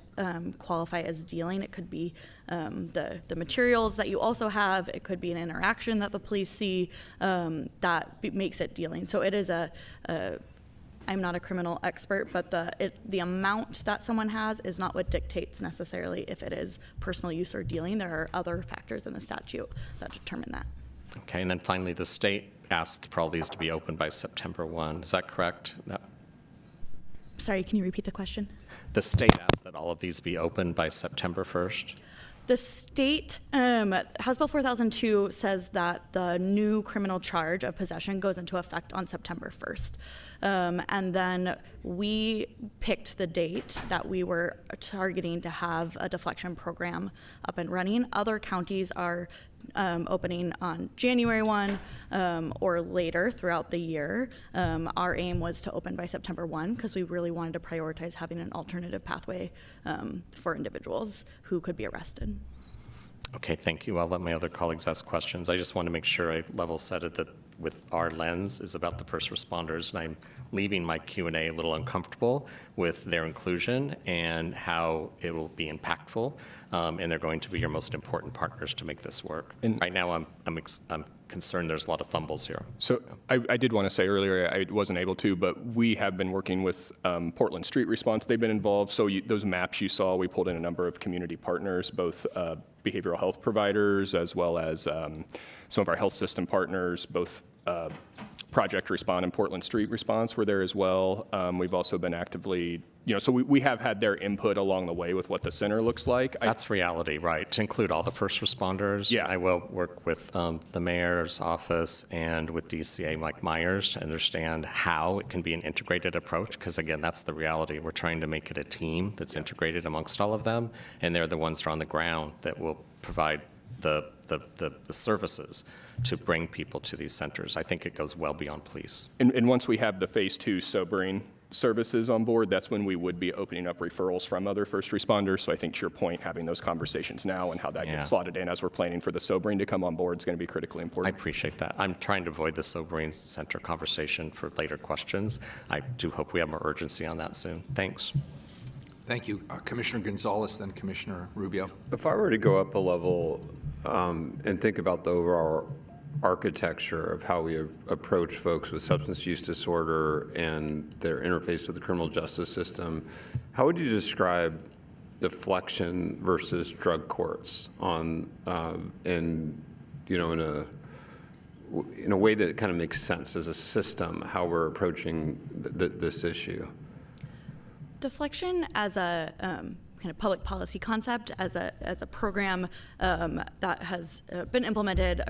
qualify as dealing, it could be the materials that you also have. It could be an interaction that the police see that makes it dealing. So it is I'm not a criminal expert, but the amount that someone has is not what dictates necessarily if it is personal use or dealing. There are other factors in the statute that determine that. Okay, and then finally, the state asked for all these to be open by September 1. Is that correct? Sorry, can you repeat the question? The state asked that all of these be open by September 1st? The state, House Bill 4002 says that the new criminal charge of possession goes into effect on September 1st. And then we picked the date that we were targeting to have a deflection program up and running. Other counties are opening on January 1. or later throughout the year. Our aim was to open by September 1 because we really wanted to prioritize having an alternative pathway for individuals who could be arrested. Okay, thank you. I'll let my other colleagues ask questions. I just want to make sure I level set it that with our lens is about the first responders, and I'm leaving my Q&A a little uncomfortable with their inclusion and how it will be impactful, and they're going to be your most important partners to make this work. And right now, I'm concerned there's a lot of fumbles here. So I did want to say earlier, I wasn't able to, but we have been working with Portland Street Response. They've been involved. So those maps you saw, we pulled in a number of community partners, both behavioral health providers as well as some of our health system partners, both Project Respond and Portland Street Response were there as well. We've also been actively, so we have had their input along the way with what the center looks like. That's reality, right? To include all the first responders. Yeah. I will work with the mayor's office and with DCA Mike Myers to understand how it can be an integrated approach, because again, that's the reality. We're trying to make it a team that's integrated amongst all of them, and they're the ones that are on the ground that will provide the services to bring people to these centers. I think it goes well beyond police. And once we have the phase 2 sobering services on board, that's when we would be opening up referrals from other first responders. So I think to your point, having those conversations now and how that gets slotted in as we're planning for the sobering to come on board is going to be critically I important. appreciate that. I'm trying to avoid the sobering center conversation for later questions. I do hope we have more urgency on that soon. Thanks. Thank you. Commissioner Gonzalez, then Commissioner Rubio. If I were to go up a level and think about the overall architecture of how we approach folks with substance use disorder and their interface with the criminal justice system, how would you describe deflection versus drug courts in a way that kind of makes sense as a system, how we're approaching this issue? Deflection as a kind of public policy concept, as a program that has been implemented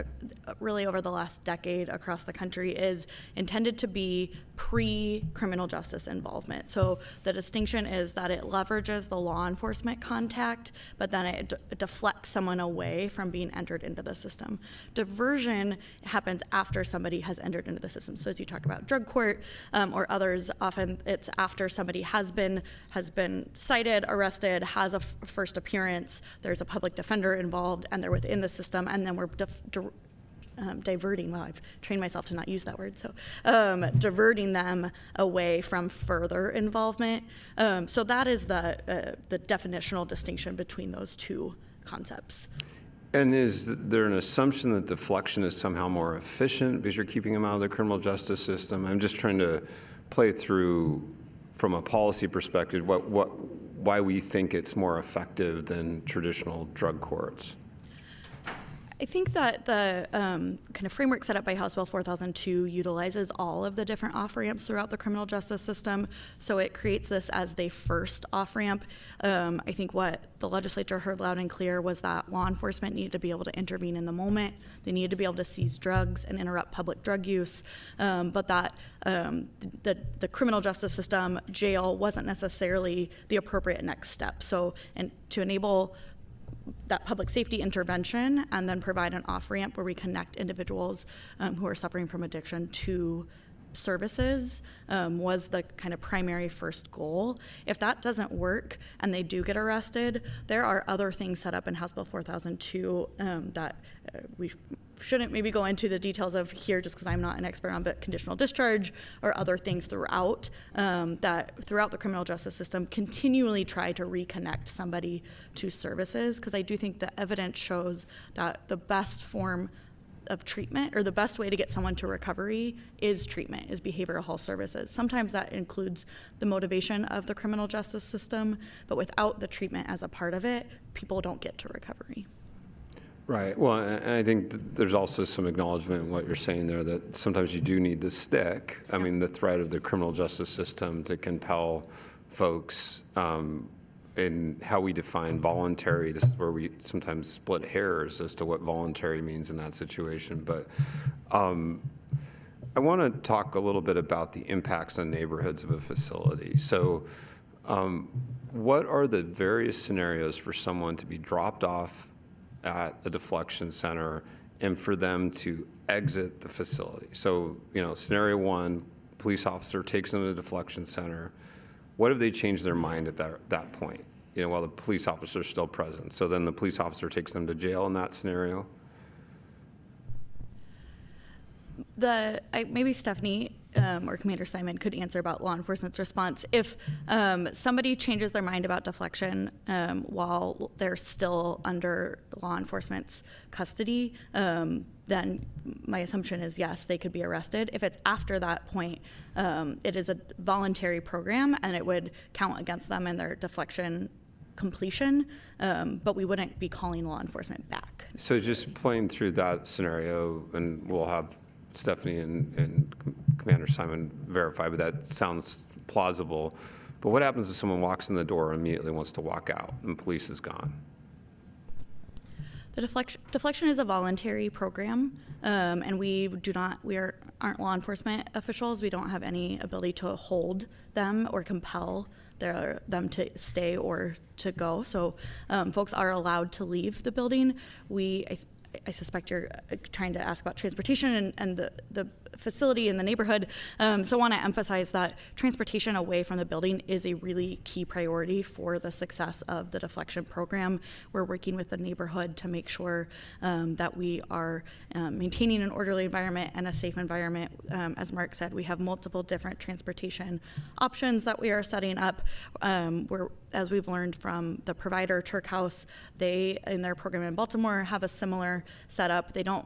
really over the last decade across the country, is intended to be pre-criminal justice involvement. So the distinction is that it leverages the law enforcement contact, but then it deflects someone away from being entered into the system. Diversion happens after somebody has entered into the system. So as you talk about drug court or others, often it's after somebody has been cited, arrested, has a first appearance, there's a public defender involved, and they're within the system, and then we're diverting, well, I've trained myself to not use that word, so diverting them away from further involvement. So that is the definitional distinction between those two concepts. And is there an assumption that deflection is somehow more efficient because you're keeping them out of the criminal justice system? I'm just trying to play through, from a policy perspective, why we think it's more effective than traditional drug courts. I think that the kind of framework set up by House Bill 4002 utilizes all of the different off-ramps throughout the criminal justice system, so it creates this as the first off-ramp. I think what the legislature heard loud and clear was that law enforcement needed to be able to intervene in the moment. They needed to be able to seize drugs and interrupt public drug use, but that the criminal justice system, jail, wasn't necessarily the appropriate next step. So, and to enable that public safety intervention and then provide an off-ramp where we connect individuals who are suffering from addiction to services was the kind of primary first goal. If that doesn't work and they do get arrested, there are other things set up in House Bill 4002 that we shouldn't maybe go into the details of here just because I'm not an expert on, but conditional discharge or other things throughout that throughout the criminal justice system continually try to reconnect somebody to services, because I do think the evidence shows that the best form of treatment, or the best way to get someone to recovery, is treatment, is behavioral health services. Sometimes that includes the motivation of the criminal justice system, but without the treatment as a part of it, people don't get to recovery. Right. Well, and I think there's also some acknowledgement in what you're saying there that sometimes you do need the stick. I mean, the threat of the criminal justice system to compel folks in how we define voluntary. This is where we sometimes split hairs as to what voluntary means in that situation. But I want to talk a little bit about the impacts on neighborhoods of a facility. So what are the various scenarios for someone to be dropped off at a deflection center and for them to exit the facility. So, scenario one, police officer takes them to the deflection center. What if they change their mind at that point, while the police officer is still present? So then the police officer takes them to jail in that scenario? Maybe Stephanie or Commander Simon could answer about law enforcement's response. If somebody changes their mind about deflection while they're still under law enforcement's custody, then my assumption is yes, they could be arrested. If it's after that point, it is a voluntary program and it would count against them in their deflection completion, but we wouldn't be calling law enforcement back. So just playing through that scenario, and we'll have Stephanie and Commander Simon verify, but that sounds plausible. But what happens if someone walks in the door and immediately wants to walk out and police is gone? The deflection is a voluntary program, and we aren't law enforcement officials. We don't have any ability to hold them or compel them to stay or to go. So folks are allowed to leave the building. I suspect you're trying to ask about transportation and the facility in the neighborhood. So I want to emphasize that transportation away from the building is a really key priority for the success of the deflection program. We're working with the neighborhood to make sure that we are maintaining an orderly environment and a safe environment. As Mark said, we have multiple different transportation options that we are setting up. As we've learned from the provider, Turk House, they, in their program in Baltimore, have a similar setup. They don't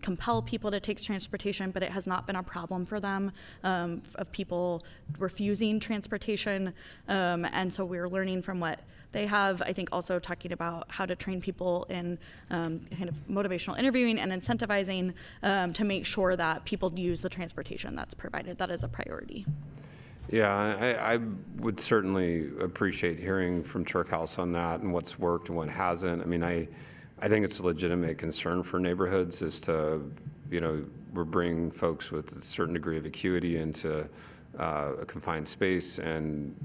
compel people to take transportation, but it has not been a problem for them of people refusing transportation. And so we're learning from what they have. I think also talking about how to train people in kind of motivational interviewing and incentivizing to make sure that people use the transportation that's provided. That is a priority. Yeah, I would certainly appreciate hearing from Turk House on that and what's worked and what hasn't. I mean, I think it's a legitimate concern for neighborhoods as to, we're bringing folks with a certain degree of acuity into a confined space, and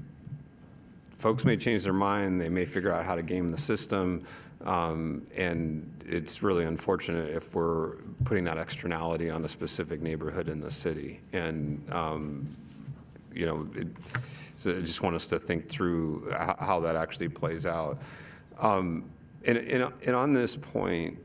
folks may change their mind. They may figure out how to game the system, and it's really unfortunate if we're putting that externality on a specific neighborhood in the city. And so I just want us to think through how that actually plays out. And on this point,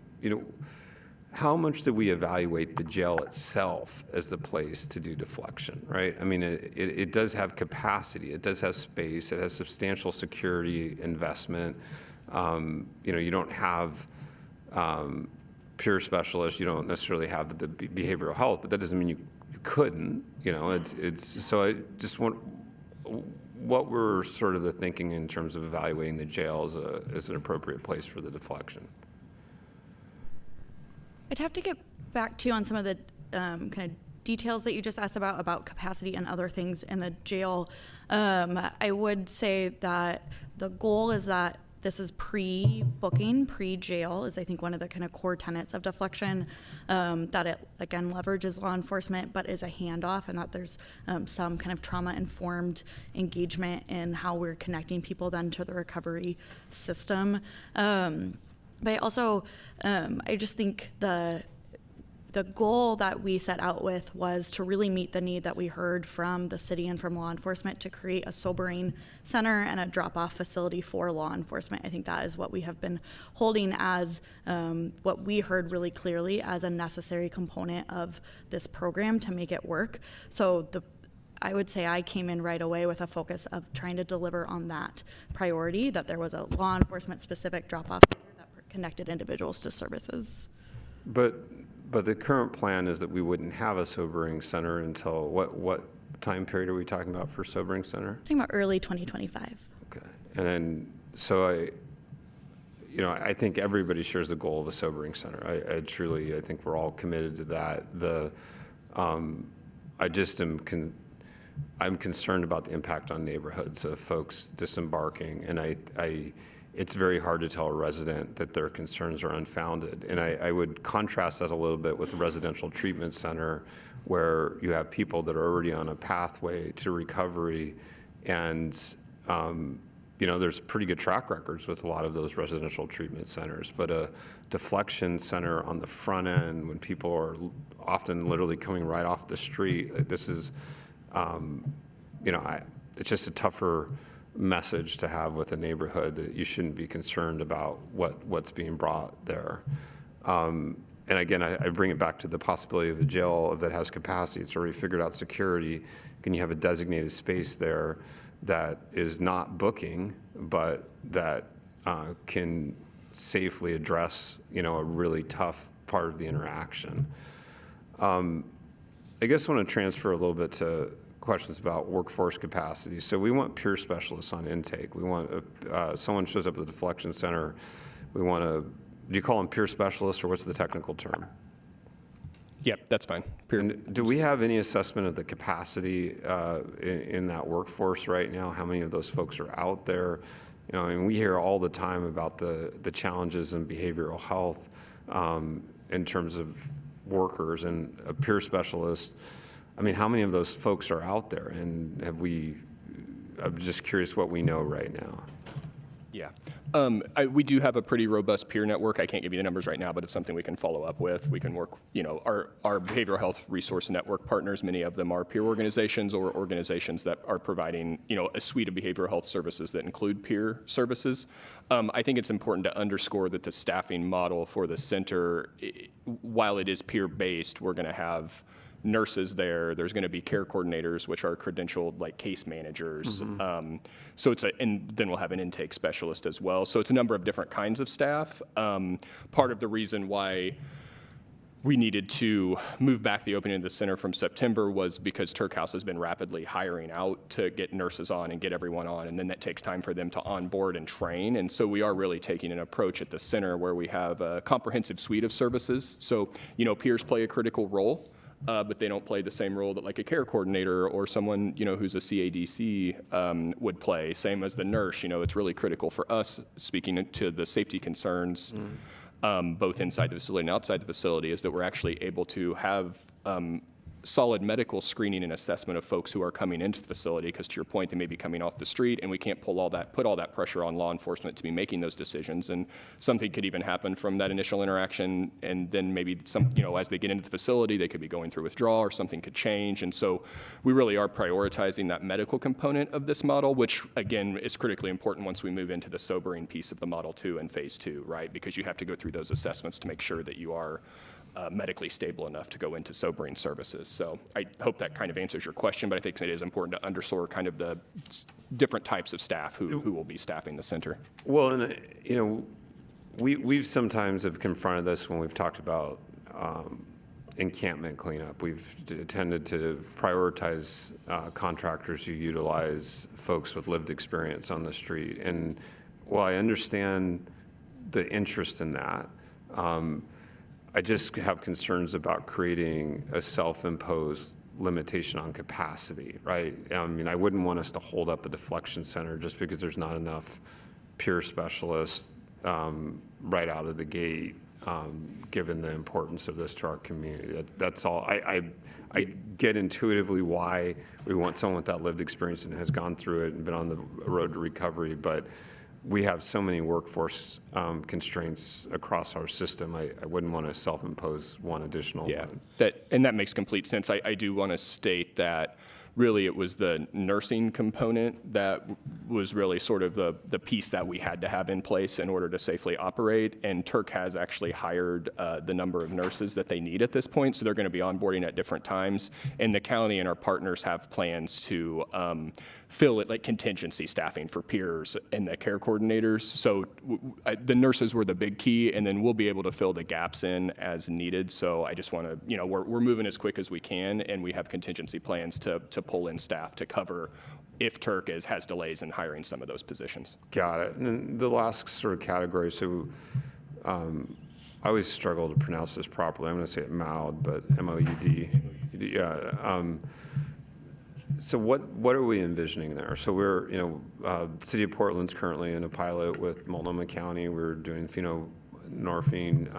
how much do we evaluate the jail itself as the place to do deflection, right? I mean, it does have capacity, it does have space, it has substantial security investment. You don't have pure specialists, you don't necessarily have the behavioral health, but that doesn't mean you couldn't. So I just want what were sort of the thinking in terms of evaluating the jail as an appropriate place for the deflection? I'd have to get back to you on some of the kind of details that you just asked about capacity and other things in the jail. I would say that the goal is that this is pre-booking, pre-jail is I think one of the kind of core tenets of deflection, that it again leverages law enforcement but is a handoff, and that there's some kind of trauma-informed engagement in how we're connecting people then to the recovery system. But I also, I just think the goal that we set out with was to really meet the need that we heard from the city and from law enforcement to create a sobering center and a drop-off facility for law enforcement. I think that is what we have been holding as what we heard really clearly as a necessary component of this program to make it work. So I would say I came in right away with a focus of trying to deliver on that priority, that there was a law enforcement specific drop-off that connected individuals to services. But the current plan is that we wouldn't have a sobering center until what time period are we talking about for sobering center? Talking about early 2025. Okay, and then so I think everybody shares the goal of a sobering center. I think we're all committed to that. I'm concerned about the impact on neighborhoods of folks disembarking, and it's very hard to tell a resident that their concerns are unfounded. And I would contrast that a little bit with the residential treatment center, where you have people that are already on a pathway to recovery, and there's pretty good track records with a lot of those residential treatment centers, but a deflection center on the front end when people are often literally coming right off the street, this is, it's just a tougher message to have with a neighborhood that you shouldn't be concerned about what's being brought there. And again, I bring it back to the possibility of a jail that has capacity. It's already figured out security. Can you have a designated space there that is not booking, but that can safely address, a really tough part of the interaction? I guess I want to transfer a little bit to questions about workforce capacity. So we want peer specialists on intake. We want someone shows up at the deflection center. We want to. Do you call them peer specialists, or what's the technical term? Yep, that's fine. Peer. And do we have any assessment of the capacity in that workforce right now? How many of those folks are out there? We hear all the time about the challenges in behavioral health in terms of workers and a peer specialist. How many of those folks are out there? And I'm just curious what we know right now. Yeah. We do have a pretty robust peer network. I can't give you the numbers right now, but it's something we can follow up with. We can work, our behavioral health resource network partners, many of them are peer organizations or organizations that are providing, a suite of behavioral health services that include peer services. I think it's important to underscore that the staffing model for the center, while it is peer-based, we're going to have nurses there. There's going to be care coordinators, which are credentialed like case managers. And then we'll have an intake specialist as well. So it's a number of different kinds of staff. Part of the reason why we needed to move back the opening of the center from September was because Turk House has been rapidly hiring out to get nurses on and get everyone on, and then that takes time for them to onboard and train. And so we are really taking an approach at the center where we have a comprehensive suite of services. So, peers play a critical role. But they don't play the same role that like a care coordinator or someone, who's a CADC would play. Same as the nurse, it's really critical for us, speaking to the safety concerns, both inside the facility and outside the facility, is that we're actually able to have solid medical screening and assessment of folks who are coming into the facility, because to your point, they may be coming off the street, and we can't put all that pressure on law enforcement to be making those decisions. And something could even happen from that initial interaction, and then maybe as they get into the facility, they could be going through withdrawal or something could change. And so we really are prioritizing that medical component of this model, which again is critically important once we move into the sobering piece of the model too in phase 2, right? Because you have to go through those assessments to make sure that you are medically stable enough to go into sobering services. So I hope that kind of answers your question, but I think it is important to underscore kind of the different types of staff who will be staffing the center. Well, and we've sometimes have confronted this when we've talked about encampment cleanup. We've tended to prioritize contractors who utilize folks with lived experience on the street. And while I understand the interest in that, I just have concerns about creating a self-imposed limitation on capacity, right? I wouldn't want us to hold up a deflection center just because there's not enough peer specialists right out of the gate, given the importance of this to our community. That's all. I get intuitively why we want someone with that lived experience and has gone through it and been on the road to recovery, but we have so many workforce constraints across our system. I wouldn't want to self-impose one additional one. That makes complete sense. I do want to state that really it was the nursing component that was really sort of the piece that we had to have in place in order to safely operate. And Turk has actually hired the number of nurses that they need at this point, so they're going to be onboarding at different times. And the county and our partners have plans to fill it like contingency staffing for peers and the care coordinators. So the nurses were the big key, and then we'll be able to fill the gaps in as needed. So I just want to, we're moving as quick as we can, and we have contingency plans to pull in staff to cover if Turk has delays in hiring some of those positions. Got it. And then the last sort of category, so I always struggle to pronounce this properly. I'm going to say it MOUD, but M-O-U-D. Yeah. So what are we envisioning there? So we're, City of Portland's currently in a pilot with Multnomah County. We're doing phenomorphine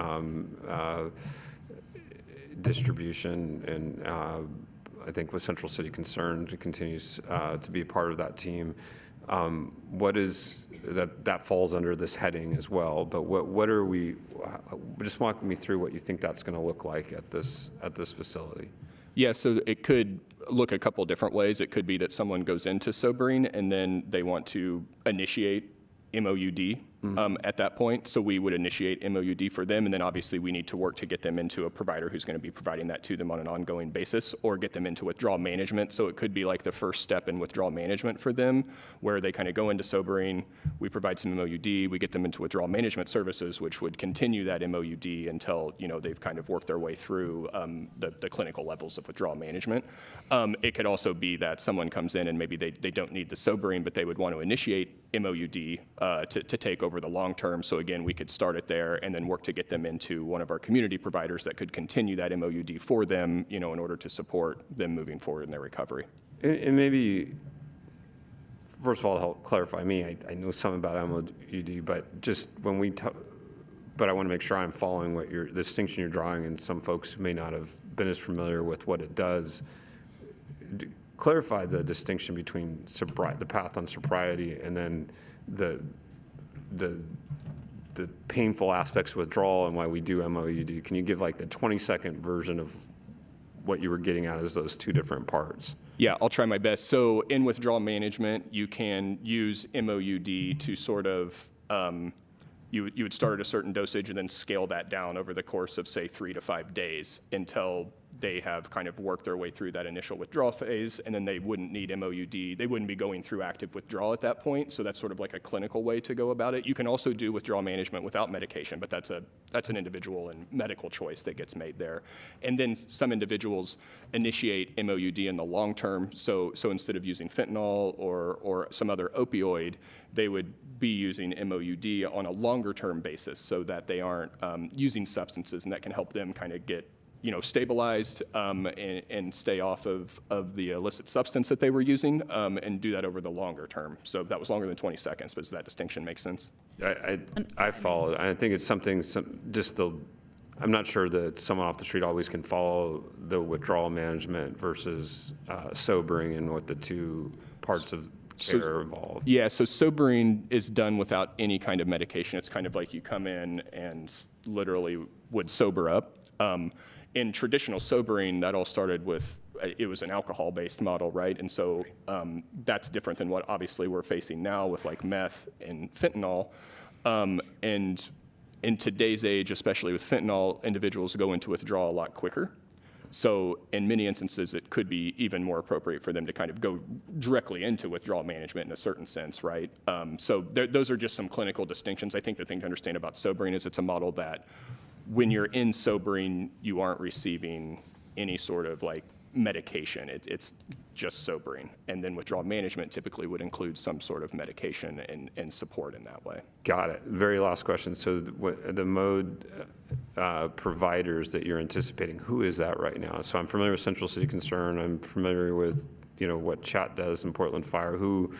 distribution, and I think with Central City Concerned, it continues to be a part of that team. what is, that falls under this heading as well, but what are we, just walk me through what you think that's going to look like at this facility. Yeah, so it could look a couple different ways. It could be that someone goes into sobering and then they want to initiate MOUD at that point. So we would initiate MOUD for them, and then obviously we need to work to get them into a provider who's going to be providing that to them on an ongoing basis, or get them into withdrawal management. So it could be like the first step in withdrawal management for them, where they kind of go into sobering, we provide some MOUD, we get them into withdrawal management services, which would continue that MOUD until, you know, they've kind of worked their way through the clinical levels of withdrawal management. It could also be that someone comes in and maybe they don't need the sobering, but they would want to initiate MOUD to take over the long term. So again, we could start it there and then work to get them into one of our community providers that could continue that MOUD for them, you know, in order to support them moving forward in their recovery. And maybe, first of all, to help clarify me, I know something about MOUD, but just when we but I want to make sure I'm following what the distinction you're drawing, and some folks may not have been as familiar with what it does. Clarify the distinction between the path on sobriety and then the painful aspects of withdrawal and why we do MOUD. Can you give like the 20-second version of what you were getting at as those two different parts? Yeah, I'll try my best. So in withdrawal management, you can use MOUD to sort of, you would start at a certain dosage and then scale that down over the course of, say, 3 to 5 days until they have kind of worked their way through that initial withdrawal phase, and then they wouldn't need MOUD. They wouldn't be going through active withdrawal at that point, so that's sort of like a clinical way to go about it. You can also do withdrawal management without medication, but that's an individual and medical choice that gets made there. And then some individuals initiate MOUD in the long term, so instead of using fentanyl or some other opioid, they would be using MOUD on a longer term basis so that they aren't using substances, and that can help them kind of get, you know, stabilized and stay off of the illicit substance that they were using, and do that over the longer term. So that was longer than 20 seconds, but does that distinction make sense? I follow it. I think it's something, I'm not sure that someone off the street always can follow the withdrawal management versus sobering and what the two parts of care are involved. Yeah, so sobering is done without any kind of medication. It's kind of like you come in and literally would sober up. In traditional sobering, that all started with, it was an alcohol-based model, right? And so that's different than what obviously we're facing now with like meth and fentanyl. And in today's age, especially with fentanyl, individuals go into withdrawal a lot quicker. So in many instances, it could be even more appropriate for them to kind of go directly into withdrawal management in a certain sense, right? So those are just some clinical distinctions. I think the thing to understand about sobering is it's a model that when you're in sobering, you aren't receiving any sort of like medication. It's just sobering. And then withdrawal management typically would include some sort of medication and support in that way. Got it. Very last question. So the mode providers that you're anticipating, who is that right now? So I'm familiar with Central City Concern. I'm familiar with, you know, what CHAT does in Portland Fire. Who,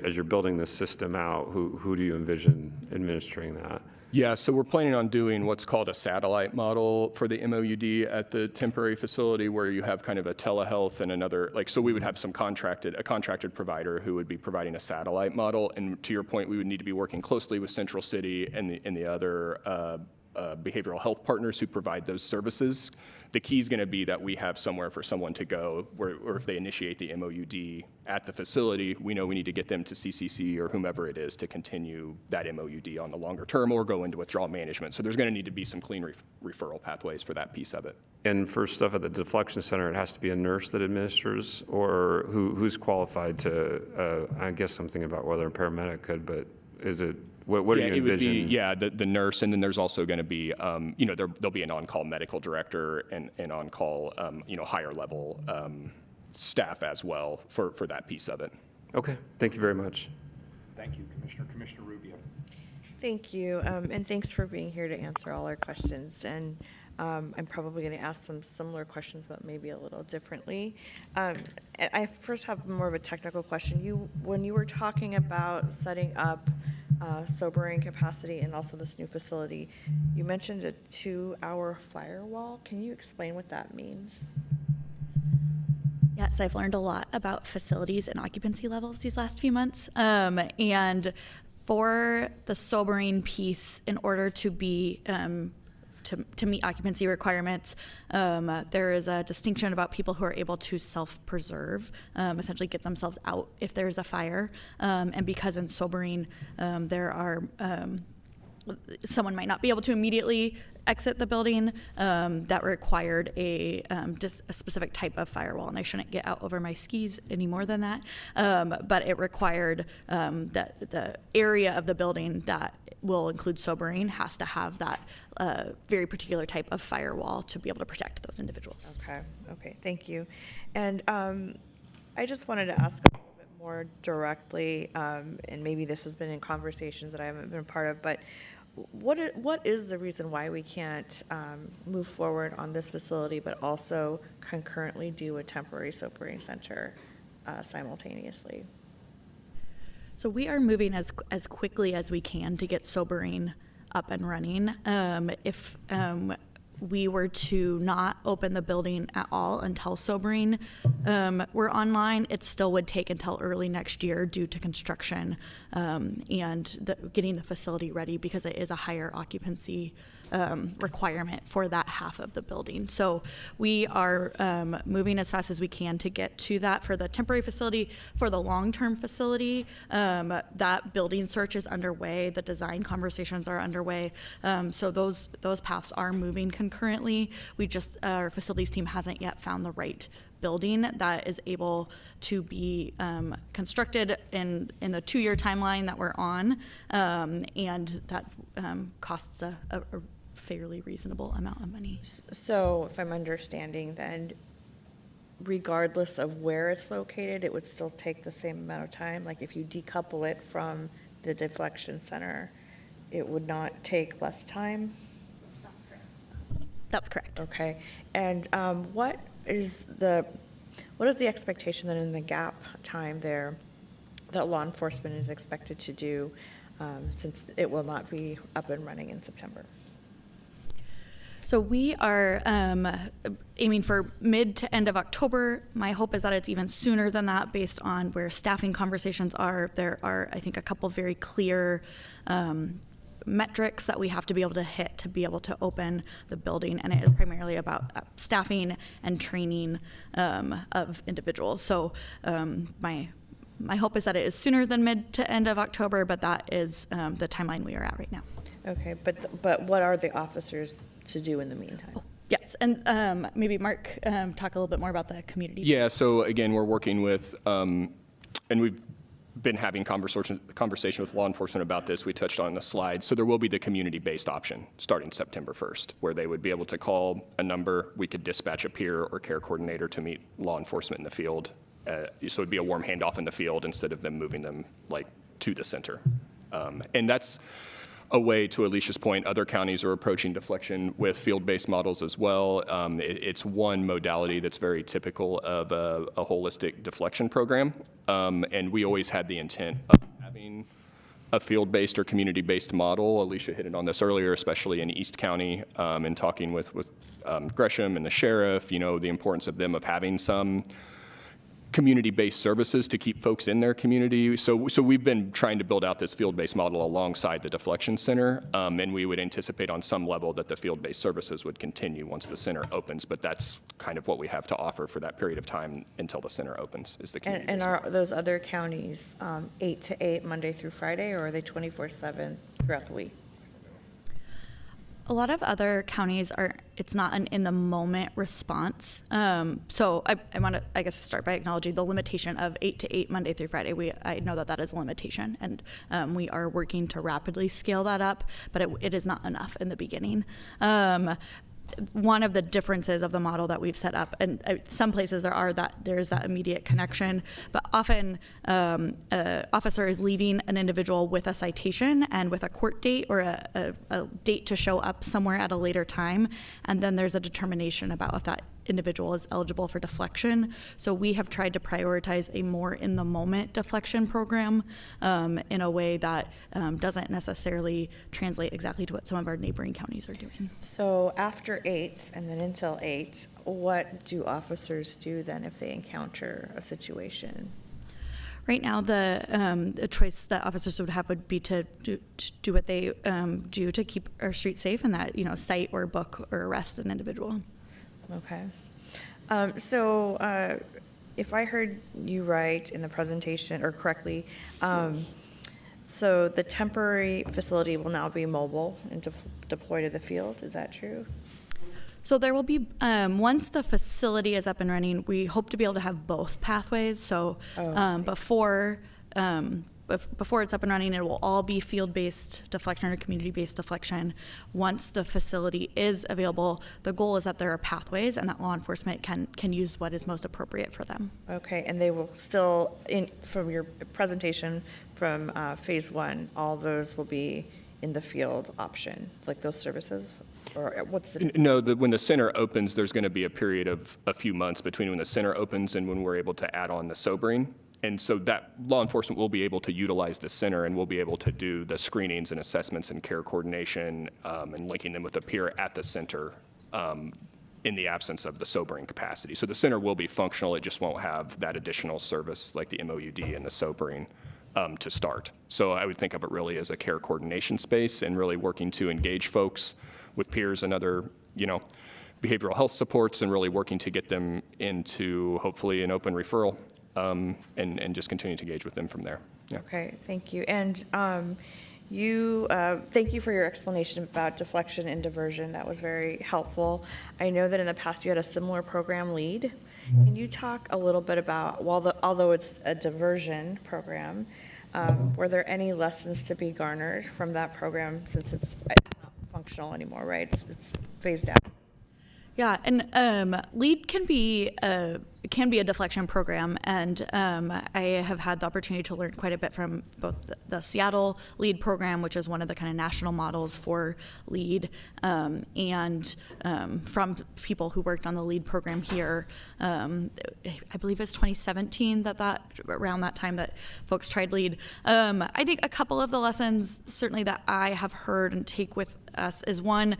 as you're building this system out, who do you envision administering that? Yeah, so we're planning on doing what's called a satellite model for the MOUD at the temporary facility, where you have kind of a telehealth and another, like, so we would have a contracted provider who would be providing a satellite model. And to your point, we would need to be working closely with Central City and the other behavioral health partners who provide those services. The key is going to be that we have somewhere for someone to go, or if they initiate the MOUD at the facility, we know we need to get them to CCC or whomever it is to continue that MOUD on the longer term or go into withdrawal management. So there's going to need to be some clean referral pathways for that piece of it. And for stuff at the Deflection Center, it has to be a nurse that administers, or who's qualified to, I guess something about whether a paramedic could, but is it, what do you envision? It would be, the nurse, and then there's also going to be, there'll be an on-call medical director and on-call, higher level staff as well for that piece of it. Okay, thank you very much. Thank you, Commissioner. Commissioner Rubio. Thank you, and thanks for being here to answer all our questions. And I'm probably going to ask some similar questions, but maybe a little differently. I first have more of a technical question. When you were talking about setting up sobering capacity and also this new facility, you mentioned a 2-hour firewall. Can you explain what that means? Yes, I've learned a lot about facilities and occupancy levels these last few months. And for the sobering piece, in order to be to meet occupancy requirements, there is a distinction about people who are able to self-preserve, essentially get themselves out if there's a fire. And because in sobering, there are someone might not be able to immediately exit the building, that required a specific type of firewall. And I shouldn't get out over my skis any more than that. But it required that the area of the building that will include sobering has to have that very particular type of firewall to be able to protect those individuals. Okay, thank you. And I just wanted to ask a little bit more directly, and maybe this has been in conversations that I haven't been a part of, but what is the reason why we can't move forward on this facility, but also concurrently do a temporary sobering center simultaneously? So we are moving as quickly as we can to get sobering up and running. If we were to not open the building at all until sobering were online, it still would take until early next year due to construction and getting the facility ready, because it is a higher occupancy requirement for that half of the building. So we are moving as fast as we can to get to that for the temporary facility. For the long-term facility, that building search is underway. The design conversations are underway. So those paths are moving concurrently. Our facilities team hasn't yet found the right building that is able to be constructed in the 2-year timeline that we're on, and that costs a fairly reasonable amount of money. So if I'm understanding, then regardless of where it's located, it would still take the same amount of time? Like if you decouple it from the deflection center, it would not take less time? That's correct. Okay. And what is the expectation then in the gap time there that law enforcement is expected to do, since it will not be up and running in September? So we are aiming for mid to end of October. My hope is that it's even sooner than that based on where staffing conversations are. There are, I think, a couple very clear metrics that we have to be able to hit to be able to open the building, and it is primarily about staffing and training of individuals. So my hope is that it is sooner than mid to end of October, but that is the timeline we are at right now. Okay, but what are the officers to do in the meantime? Yes, and maybe Mark talk a little bit more about the community. Yeah, so again, we're working with, and we've been having conversation with law enforcement about this. We touched on the slide. So there will be the community-based option starting September 1st, where they would be able to call a number. We could dispatch a peer or care coordinator to meet law enforcement in the field. So it'd be a warm handoff in the field instead of them moving them to the center. And that's a way, to Alicia's point, other counties are approaching deflection with field-based models as well. It's one modality that's very typical of a holistic deflection program. And we always had the intent of having a field-based or community-based model. Alicia hit it on this earlier, especially in East County, and talking with Gresham and the sheriff, the importance of them of having some community-based services to keep folks in their community. So we've been trying to build out this field-based model alongside the deflection center, and we would anticipate on some level that the field-based services would continue once the center opens, but that's kind of what we have to offer for that period of time until the center opens, is the community-based And model. are those other counties 8 to 8 Monday through Friday, or are they 24/7 throughout the week? A lot of other counties it's not an in-the-moment response. So I want to, I guess, start by acknowledging the limitation of 8 to 8 Monday through Friday. I know that is a limitation, and we are working to rapidly scale that up, but it is not enough in the beginning. One of the differences of the model that we've set up, and some places there is that immediate connection, but often an officer is leaving an individual with a citation and with a court date or a date to show up somewhere at a later time, and then there's a determination about individual is eligible for deflection. So we have tried to prioritize a more in the moment deflection program in a way that doesn't necessarily translate exactly to what some of our neighboring counties are doing. So after 8 and then until 8, what do officers do then if they encounter a situation? Right now, the choice that officers would have would be to do what they do to keep our streets safe, and that, cite or book or arrest an individual. Okay. So if I heard you right in the presentation, or correctly, so the temporary facility will now be mobile and deploy to the field. Is that true? So there will be, once the facility is up and running, we hope to be able to have both pathways. So before it's up and running, it will all be field-based deflection or community-based deflection. Once the facility is available, the goal is that there are pathways and that law enforcement can use what is most appropriate for them. Okay, and they will still, from your presentation from phase 1, all those will be in the field option, like those services? Or what's the? No, when the center opens, there's going to be a period of a few months between when the center opens and when we're able to add on the sobering. And so that law enforcement will be able to utilize the center and will be able to do the screenings and assessments and care coordination and linking them with a peer at the center in the absence of the sobering capacity. So the center will be functional. It just won't have that additional service like the MOUD and the sobering to start. So I would think of it really as a care coordination space and really working to engage folks with peers and other, behavioral health supports, and really working to get them into hopefully an open referral and just continue to engage with them from there. Yeah. Okay, thank you. And thank you for your explanation about deflection and diversion. That was very helpful. I know that in the past you had a similar program lead. Can you talk a little bit about, although it's a diversion program, were there any lessons to be garnered from that program, since it's not functional anymore, right? It's phased out. Yeah, and LEAD can be a deflection program, and I have had the opportunity to learn quite a bit from both the Seattle LEAD program, which is one of the kind of national models for LEAD, and from people who worked on the LEAD program here. I believe it's 2017 around that time that folks tried LEAD. I think a couple of the lessons certainly that I have heard and take with us is one,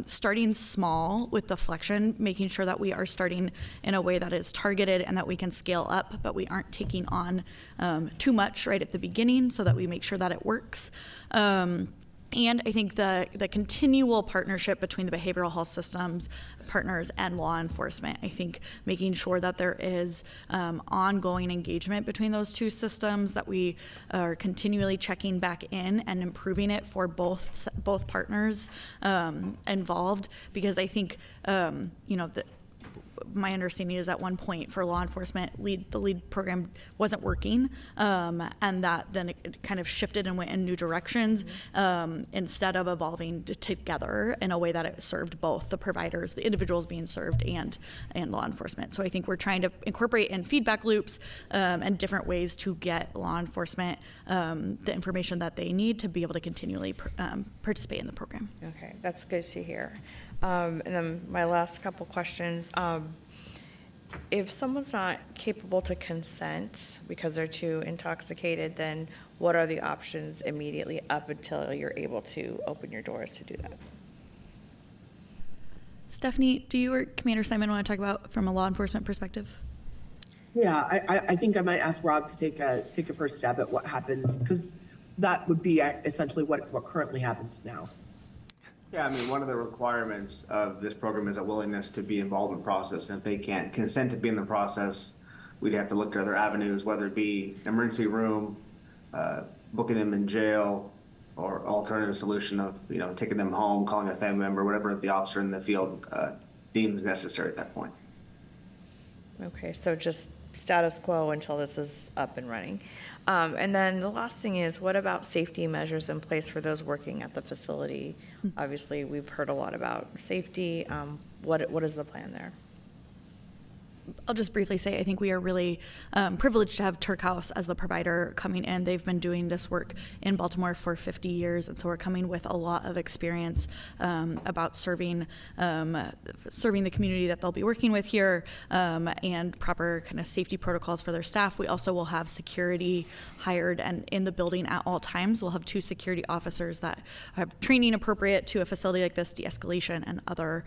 starting small with deflection, making sure that we are starting in a way that is targeted and that we can scale up, but we aren't taking on too much right at the beginning, so that we make sure that it works. And I think the continual partnership between the behavioral health systems partners and law enforcement, I think making sure that there is ongoing engagement between those two systems, that we are continually checking back in and improving it for both partners involved, because I think my understanding is at one point for law enforcement, the LEAD program wasn't working, and that then it kind of shifted and went in new directions instead of evolving together in a way that it served both the providers, the individuals being served, and law enforcement. So I think we're trying to incorporate in feedback loops and different ways to get law enforcement the information that they need to be able to continually participate in the program. Okay, that's good to hear. And then my last couple questions. If someone's not capable to consent because they're too intoxicated, then what are the options immediately up until you're able to open your doors to do that? Stephanie, do you or Commander Simon want to talk about from a law enforcement perspective? Yeah, I think I might ask Rob to take a first stab at what happens, because that would be essentially what currently happens now. Yeah, I mean, one of the requirements of this program is a willingness to be involved in the process. And if they can't consent to be in the process, we'd have to look to other avenues, whether it be emergency room, booking them in jail, or alternative solution of, taking them home, calling a family member, whatever the officer in the field deems necessary at that point. Okay, so just status quo until this is up and running. And then the last thing is, what about safety measures in place for those working at the facility? Obviously, we've heard a lot about safety. What is the plan there? I'll just briefly say, I think we are really privileged to have Turk House as the provider coming in. They've been doing this work in Baltimore for 50 years, and so we're coming with a lot of experience about serving the community that they'll be working with here, and proper kind of safety protocols for their staff. We also will have security hired and in the building at all times. We'll have 2 security officers that have training appropriate to a facility like this, de-escalation and other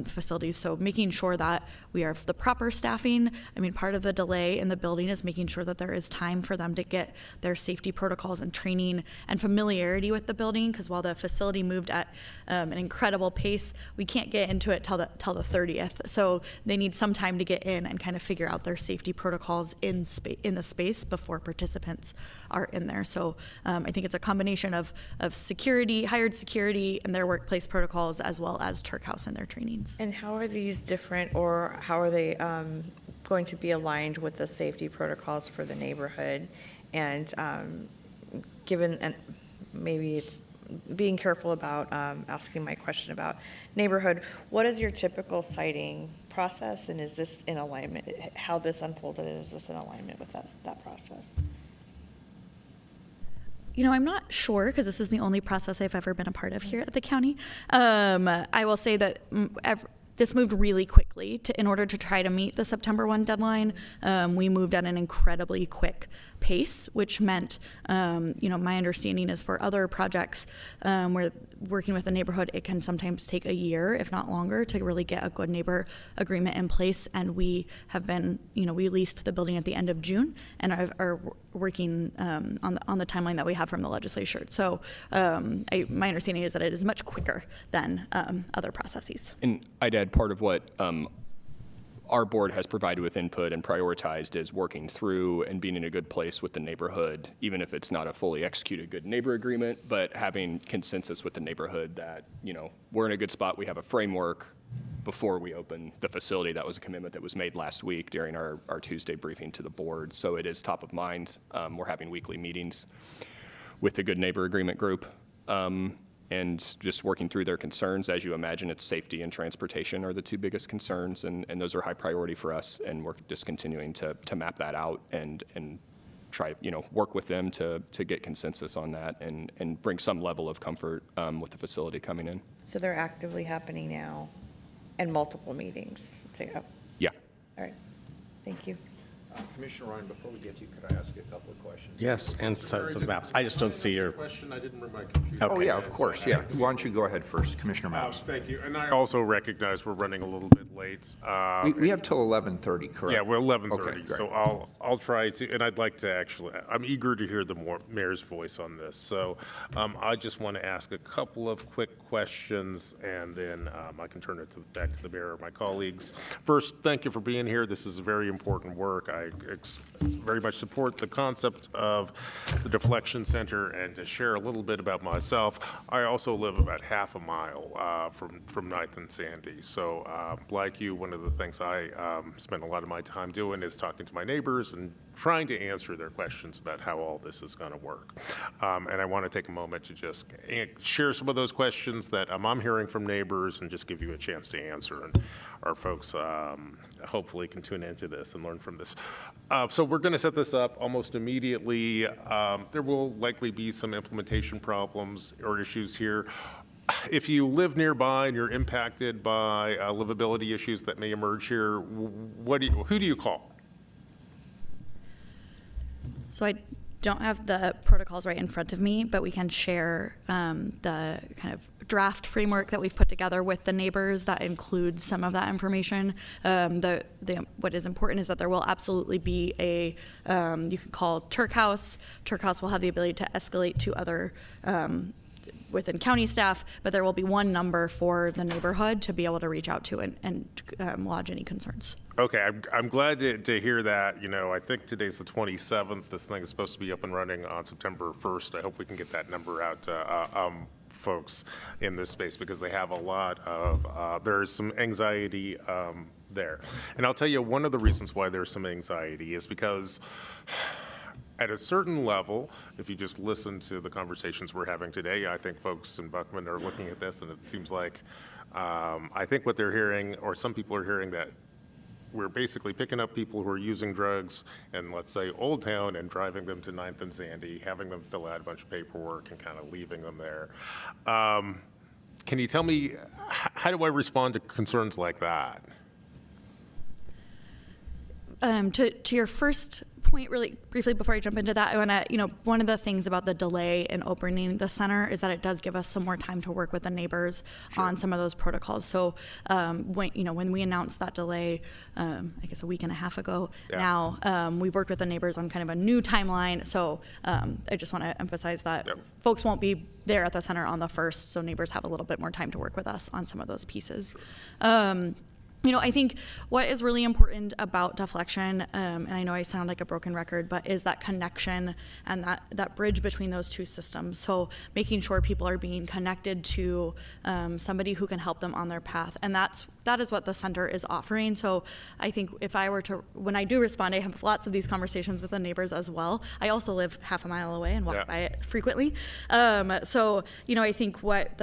facilities. So making sure that we have the proper staffing. I mean, part of the delay in the building is making sure that there is time for them to get their safety protocols and training and familiarity with the building, because while the facility moved at an incredible pace, we can't get into it till the 30th. So they need some time to get in and kind of figure out their safety protocols in the space before participants are in there. So I think it's a combination of security, hired security, and their workplace protocols, as well as Turk House and their trainings. And how are these different, or how are they going to be aligned with the safety protocols for the neighborhood? And given, and maybe it's being careful about asking my question about neighborhood, what is your typical siting process, and is this in alignment, how this unfolded, is this in alignment with that process? You know, I'm not sure, because this is the only process I've ever been a part of here at the county. I will say that this moved really quickly. In order to try to meet the September 1 deadline, we moved at an incredibly quick pace, which meant, my understanding is for other projects where working with a neighborhood, it can sometimes take a year, if not longer, to really get a good neighbor agreement in place. And we have been, we leased the building at the end of June and are working on the timeline that we have from the legislature. So my understanding is that it is much quicker than other processes. And I'd add part of what our board has provided with input and prioritized is working through and being in a good place with the neighborhood, even if it's not a fully executed good neighbor agreement, but having consensus with the neighborhood that, we're in a good spot. We have a framework before we open the facility. That was a commitment that was made last week during our Tuesday briefing to the board. So it is top of mind. We're having weekly meetings with the good neighbor agreement group. And just working through their concerns. As you imagine, it's safety and transportation are the 2 biggest concerns, and those are high priority for us, and we're just continuing to map that out and try, work with them to get consensus on that and bring some level of comfort with the facility coming in. So they're actively happening now, and multiple meetings to go? Yeah. All right, thank you. Commissioner Ryan, before we get to you, could I ask you a couple of questions? Yes, and so the maps. I just don't see your. Question, I didn't bring my computer. Oh, yeah, of course, yeah. Why don't you go ahead first, Commissioner Mouse? Thank you, and I also recognize we're running a little bit late. We have till 11:30, correct? Yeah, we're 11:30, Okay, great. so I'll try to, and I'd like to actually, I'm eager to hear the mayor's voice on this. So I just want to ask a couple of quick questions, and then I can turn it back to the mayor or my colleagues. First, thank you for being here. This is very important work. I very much support the concept of the Deflection Center, and to share a little bit about myself, I also live about half a mile from 9th and Sandy. So like you, one of the things I spend a lot of my time doing is talking to my neighbors and trying to answer their questions about how all this is going to work. And I want to take a moment to just share some of those questions that I'm hearing from neighbors and just give you a chance to answer. And our folks hopefully can tune into this and learn from this. So we're going to set this up almost immediately. There will likely be some implementation problems or issues here. If you live nearby and you're impacted by livability issues that may emerge here, who do you call? So I don't have the protocols right in front of me, but we can share the kind of draft framework that we've put together with the neighbors that includes some of that information. What is important is that there will absolutely be you can call Turk House. Turk House will have the ability to escalate to other within county staff, but there will be one number for the neighborhood to be able to reach out to and lodge any concerns. Okay, I'm glad to hear that. I think today's the 27th. This thing is supposed to be up and running on September 1st. I hope we can get that number out to folks in this space, because they have a lot of, there's some anxiety there. And I'll tell you, one of the reasons why there's some anxiety is because at a certain level, if you just listen to the conversations we're having today, I think folks in Buckman are looking at this, and it seems like, I think what they're hearing, or some people are hearing, that we're basically picking up people who are using drugs in, let's say, Old Town and driving them to 9th and Sandy, having them fill out a bunch of paperwork and kind of leaving them there. Can you tell me, how do I respond to concerns like that? To your first point, really briefly before I jump into that, I want to, one of the things about the delay in opening the center is that it does give us some more time to work with the neighbors on some of those protocols. So when we announced that delay, I guess a week and a half ago now, we've worked with the neighbors on kind of a new timeline. So I just want to emphasize that folks won't be there at the center on the 1st, so neighbors have a little bit more time to work with us on some of those pieces. I think what is really important about Deflection, and I know I sound like a broken record, but is that connection and that bridge between those two systems. So making sure people are being connected to somebody who can help them on their path. And that is what the center is offering. So I think if I were to, when I do respond, I have lots of these conversations with the neighbors as well. I also live half a mile away and walk by it frequently. I think what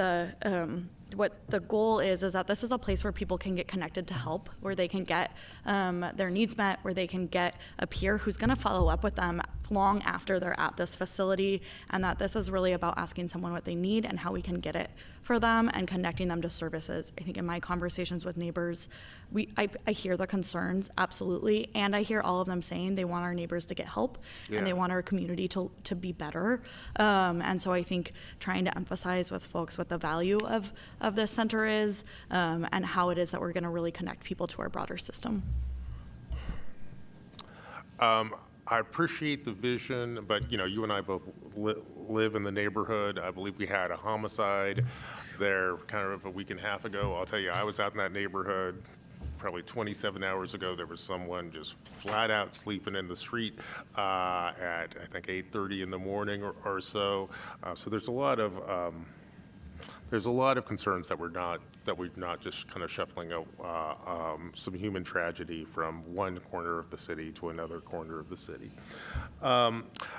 the goal is that this is a place where people can get connected to help, where they can get their needs met, where they can get a peer who's going to follow up with them long after they're at this facility, and that this is really about asking someone what they need and how we can get it for them and connecting them to services. I think in my conversations with neighbors, I hear the concerns, absolutely, and I hear all of them saying they want our neighbors to get help and they want our community to be better. And so I think trying to emphasize with folks what the value of this center is and how it is that we're going to really connect people to our broader system. I appreciate the vision, but you and I both live in the neighborhood. I believe we had a homicide there kind of a week and a half ago. I'll tell you, I was out in that neighborhood probably 27 hours ago. There was someone just flat out sleeping in the street at, I think, 8:30 in the morning or so. So there's a lot of concerns that we're not just kind of shuffling some human tragedy from one corner of the city to another corner of the city.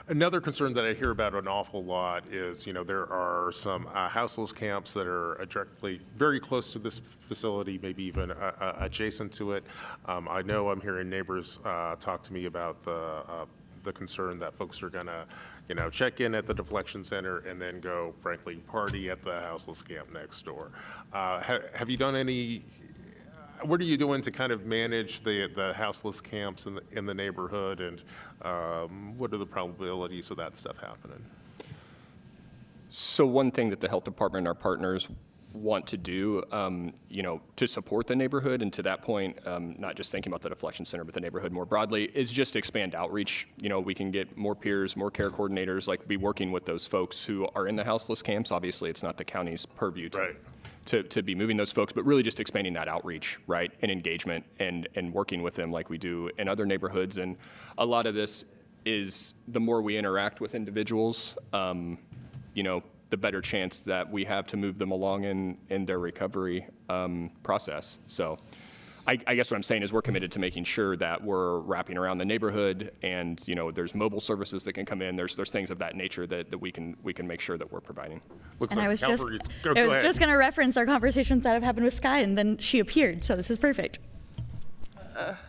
Another concern that I hear about an awful lot is, there are some houseless camps that are directly very close to this facility, maybe even adjacent to it. I know I'm hearing neighbors talk to me about the concern that folks are gonna, check in at the Deflection Center and then go, frankly, party at the houseless camp next door. Have you done what are you doing to kind of manage the houseless camps in the neighborhood, and what are the probabilities of that stuff happening? So one thing that the health department and our partners want to do, to support the neighborhood, and to that point, not just thinking about the Deflection Center, but the neighborhood more broadly, is just expand outreach. We can get more peers, more care coordinators, be working with those folks who are in the houseless camps. Obviously, it's not the county's purview to be moving those folks, but really just expanding that outreach, right, and engagement and working with them like we do in other neighborhoods. And a lot of this is the more we interact with individuals, the better chance that we have to move them along in their recovery process. So I guess what I'm saying is we're committed to making sure that we're wrapping around the neighborhood, and there's mobile services that can come in. There's things of that nature that we can make sure that we're providing. Looks and like I was Calvary's. just going to reference our conversations that have happened with Sky, and then she appeared, so this is perfect.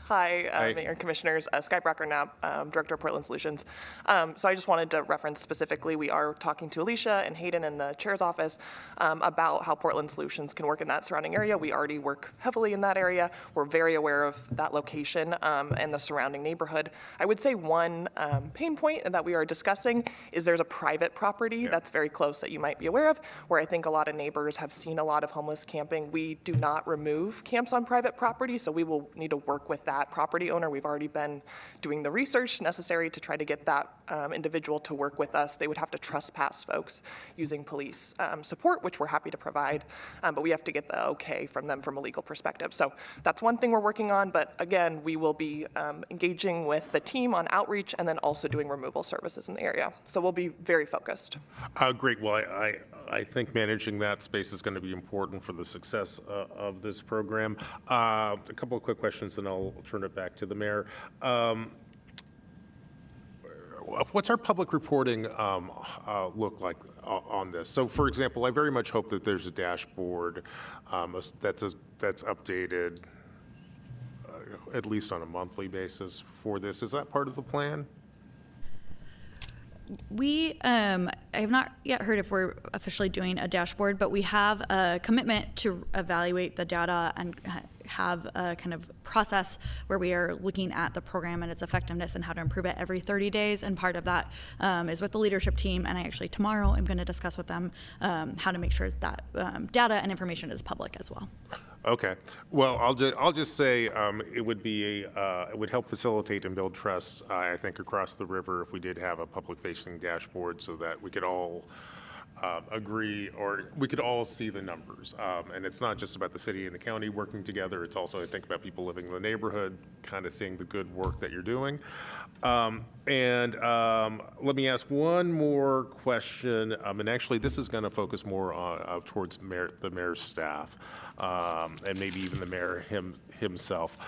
Hi, Mayor and Commissioners. Sky Brocker-Knapp, Director of Portland Solutions. So I just wanted to reference specifically, we are talking to Alicia and Hayden in the chair's office about how Portland Solutions can work in that surrounding area. We already work heavily in that area. We're very aware of that location and the surrounding neighborhood. I would say one pain point that we are discussing is there's a private property that's very close that you might be aware of, where I think a lot of neighbors have seen a lot of homeless camping. We do not remove camps on private property, so we will need to work with that property owner. We've already been doing the research necessary to try to get that individual to work with us. They would have to trespass folks using police support, which we're happy to provide, but we have to get the okay from them from a legal perspective. So that's one thing we're working on, but again, we will be engaging with the team on outreach and then also doing removal services in the area. So we'll be very focused. Great. Well, I think managing that space is going to be important for the success of this program. A couple of quick questions, and I'll turn it back to the mayor. What's our public reporting look like on this? So, for example, I very much hope that there's a dashboard that's updated at least on a monthly basis for this. Is that part of the plan? We, I have not yet heard if we're officially doing a dashboard, but we have a commitment to evaluate the data and have a kind of process where we are looking at the program and its effectiveness and how to improve it every 30 days. And part of that is with the leadership team. And I actually tomorrow am going to discuss with them how to make sure that data and information is public as well. Okay. Well, I'll just say it would help facilitate and build trust, I think, across the river if we did have a public-facing dashboard so that we could all agree, or we could all see the numbers. And it's not just about the city and the county working together. It's also, I think, about people living in the neighborhood, kind of seeing the good work that you're doing. And let me ask one more question. And actually, this is going to focus more on, towards the mayor's staff, and maybe even the mayor himself.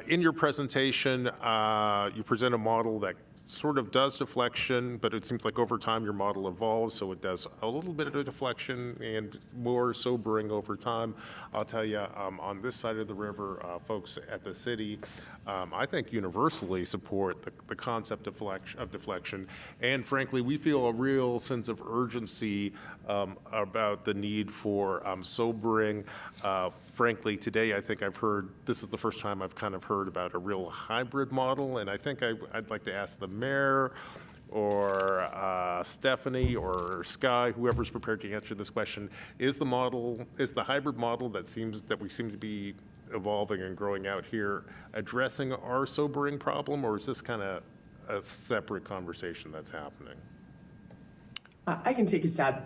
In your presentation, you present a model that sort of does deflection, but it seems like over time your model evolves, so it does a little bit of deflection and more sobering over time. I'll tell you, on this side of the river, folks at the city, I think universally support the concept of deflection, and frankly, we feel a real sense of urgency about the need for sobering. Frankly, today I think this is the first time I've kind of heard about a real hybrid model, and I think I'd like to ask the mayor or Stephanie or Sky, whoever's prepared to answer this question, is the hybrid model that we seem to be evolving and growing out here addressing our sobering problem, or is this kind of a separate conversation that's happening? I can take a stab,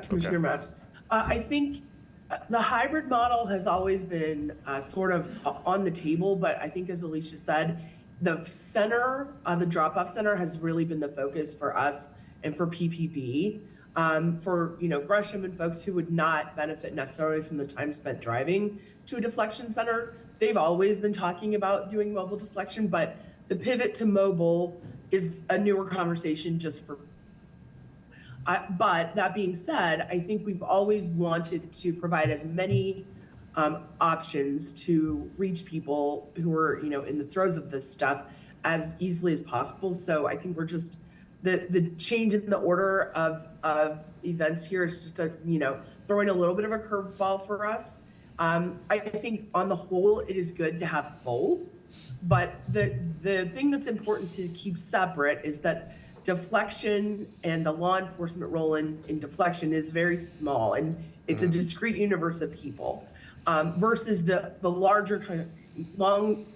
Commissioner Maps. I think the hybrid model has always been sort of on the table, but I think, as Alicia said, the center, the drop-off center, has really been the focus for us and for PPB. For Gresham and folks who would not benefit necessarily from the time spent driving to a deflection center, they've always been talking about doing mobile deflection, but the pivot to mobile is a newer conversation just for. But that being said, I think we've always wanted to provide as many options to reach people who are, in the throes of this stuff as easily as possible. So I think we're just the change in the order of events here is just throwing a little bit of a curveball for us. I think on the whole, it is good to have both. But the thing that's important to keep separate is that deflection and the law enforcement role in deflection is very small, and it's a discrete universe of people, versus the larger kind of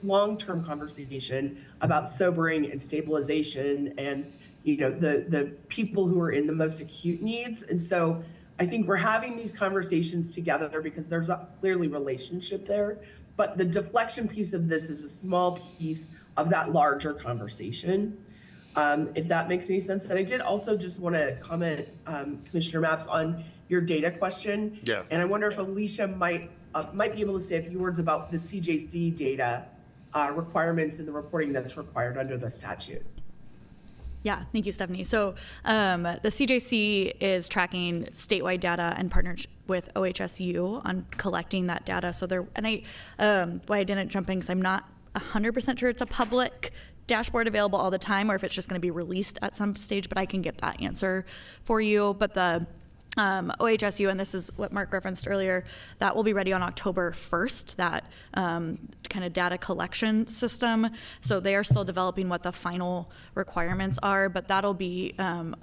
long-term conversation about sobering and stabilization and the people who are in the most acute needs. And so I think we're having these conversations together because there's a clearly relationship there, but the deflection piece of this is a small piece of that larger conversation. If that makes any sense. And I did also just want to comment, Commissioner Maps, on your data question. Yeah. And I wonder if Alicia might be able to say a few words about the CJC data requirements and the reporting that's required under the statute. Yeah, thank you, Stephanie. So the CJC is tracking statewide data and partnership with OHSU on collecting that data. So why I didn't jump in, because I'm not 100% sure it's a public dashboard available all the time, or if it's just going to be released at some stage, but I can get that answer for you. But the OHSU, and this is what Mark referenced earlier, that will be ready on October 1st, that kind of data collection system. So they are still developing what the final requirements are, but that'll be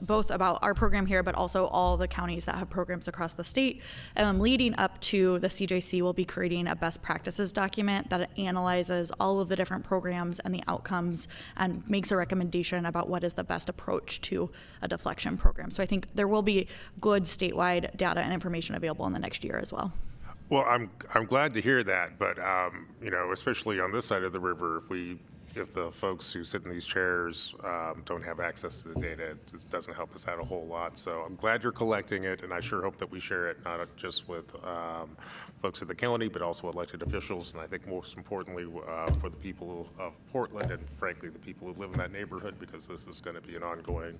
both about our program here, but also all the counties that have programs across the state. Leading up to the CJC, will be creating a best practices document that analyzes all of the different programs and the outcomes and makes a recommendation about what is the best approach to a deflection program. So I think there will be good statewide data and information available in the next year as well. Well, I'm glad to hear that, but especially on this side of the river, if the folks who sit in these chairs don't have access to the data, it doesn't help us out a whole lot. So I'm glad you're collecting it, and I sure hope that we share it not just with folks at the county, but also elected officials, and I think most importantly for the people of Portland and frankly the people who live in that neighborhood, because this is going to be an ongoing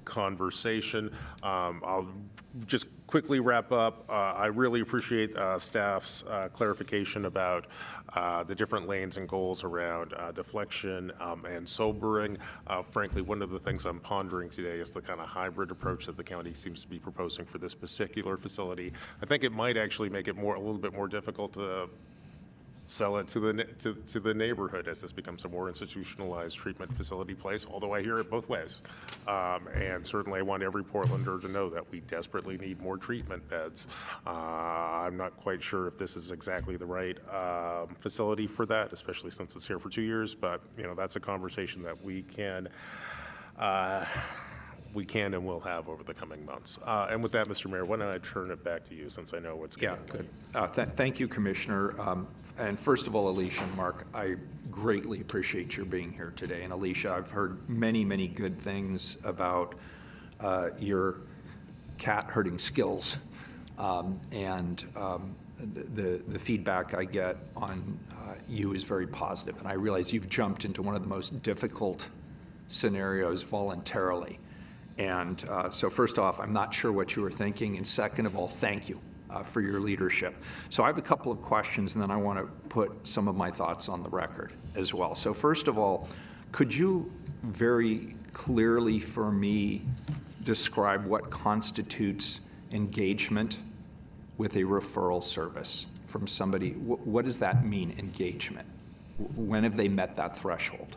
conversation. I'll just quickly wrap up, I really appreciate staff's clarification about the different lanes and goals around deflection and sobering. Frankly, one of the things I'm pondering today is the kind of hybrid approach that the county seems to be proposing for this particular facility. I think it might actually make it a little bit more difficult to sell it to the neighborhood as this becomes a more institutionalized treatment facility place, although I hear it both ways. And certainly I want every Portlander to know that we desperately need more treatment beds. I'm not quite sure if this is exactly the right facility for that, especially since it's here for 2 years, but that's a conversation that we can and will have over the coming months. And with that, Mr. Mayor, why don't I turn it back to you, since I know what's going on. Good. Thank you, Commissioner. And first of all, Alicia and Mark, I greatly appreciate your being here today. And Alicia, I've heard many, many good things about your cat herding skills. The feedback I get on you is very positive. And I realize you've jumped into one of the most difficult scenarios voluntarily. And so first off, I'm not sure what you were thinking. And second of all, thank you for your leadership. So I have a couple of questions, and then I want to put some of my thoughts on the record as well. So first of all, could you very clearly for me describe what constitutes engagement with a referral service from somebody? What does that mean, engagement? When have they met that threshold?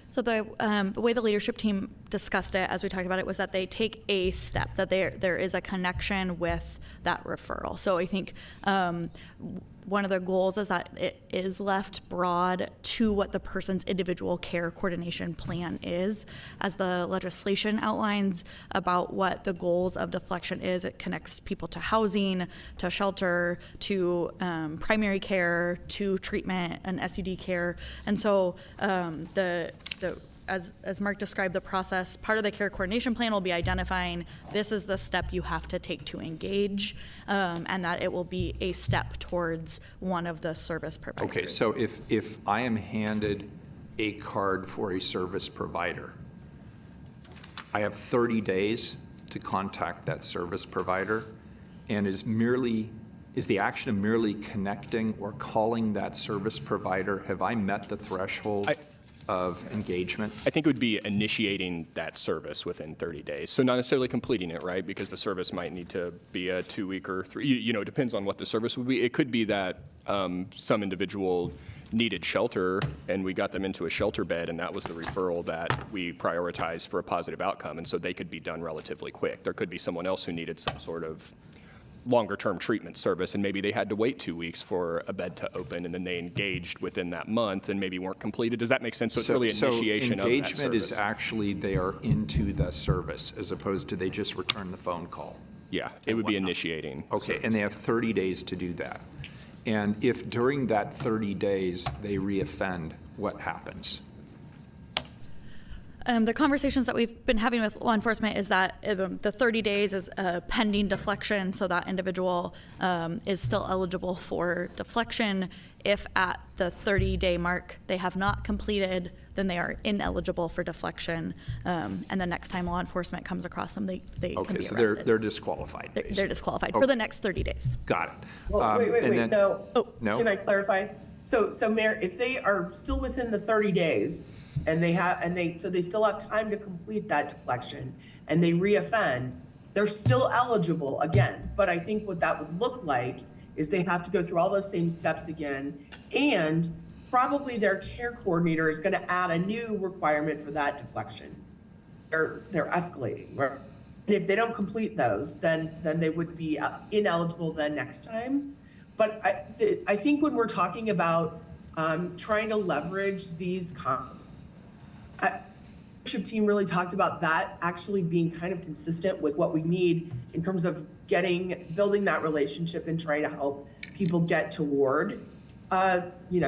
So the way the leadership team discussed it, as we talked about it, was that they take a step, that there is a connection with that referral. So I think one of the goals is that it is left broad to what the person's individual care coordination plan is. As the legislation outlines about what the goals of deflection is, it connects people to housing, to shelter, to primary care, to treatment and SUD care. And so as Mark described the process, part of the care coordination plan will be identifying this is the step you have to take to engage, and that it will be a step towards one of the service providers. Okay, so if I am handed a card for a service provider, I have 30 days to contact that service provider, and is the action of merely connecting or calling that service provider, have I met the threshold of engagement? I think it would be initiating that service within 30 days. So not necessarily completing it, right? Because the service might need to be a 2-week or 3, it depends on what the service would be. It could be that some individual needed shelter and we got them into a shelter bed, and that was the referral that we prioritized for a positive outcome. And so they could be done relatively quick. There could be someone else who needed some sort of longer-term treatment service, and maybe they had to wait 2 weeks for a bed to open, and then they engaged within that month and maybe weren't completed. Does that make sense? So it's really initiation of that service. Engagement is actually they are into the service as opposed to they just return the phone call. Yeah, it would be initiating. Okay, service. and they have 30 days to do that. And if during that 30 days they reoffend, what happens? The conversations that we've been having with law enforcement is that the 30 days is a pending deflection, so that individual is still eligible for deflection. If at the 30-day mark they have not completed, then they are ineligible for deflection. And the next time law enforcement comes across them, they can be arrested. Okay, so they're disqualified, basically. They're disqualified for the next 30 days. Got it. Well, wait, no. No? Can I clarify? So Mayor, if they are still within the 30 days and so they still have time to complete that deflection and they reoffend, they're still eligible again. But I think what that would look like is they have to go through all those same steps again, and probably their care coordinator is going to add a new requirement for that deflection. They're escalating. Right? And if they don't complete those, then they would be ineligible the next time. But I think when we're talking about trying to leverage these, the leadership team really talked about that actually being kind of consistent with what we need in terms of building that relationship and trying to help people get toward,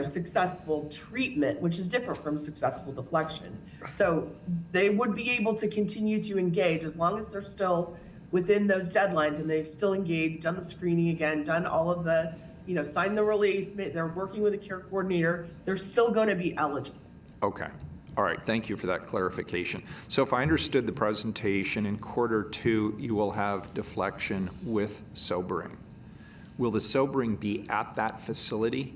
successful treatment, which is different from successful deflection. So they would be able to continue to engage as long as they're still within those deadlines and they've still engaged, done the screening again, done all of the, signed the release, they're working with a care coordinator, they're still going to be eligible. Okay. All right, thank you for that clarification. So if I understood the presentation, in Q2, you will have deflection with sobering. Will the sobering be at that facility?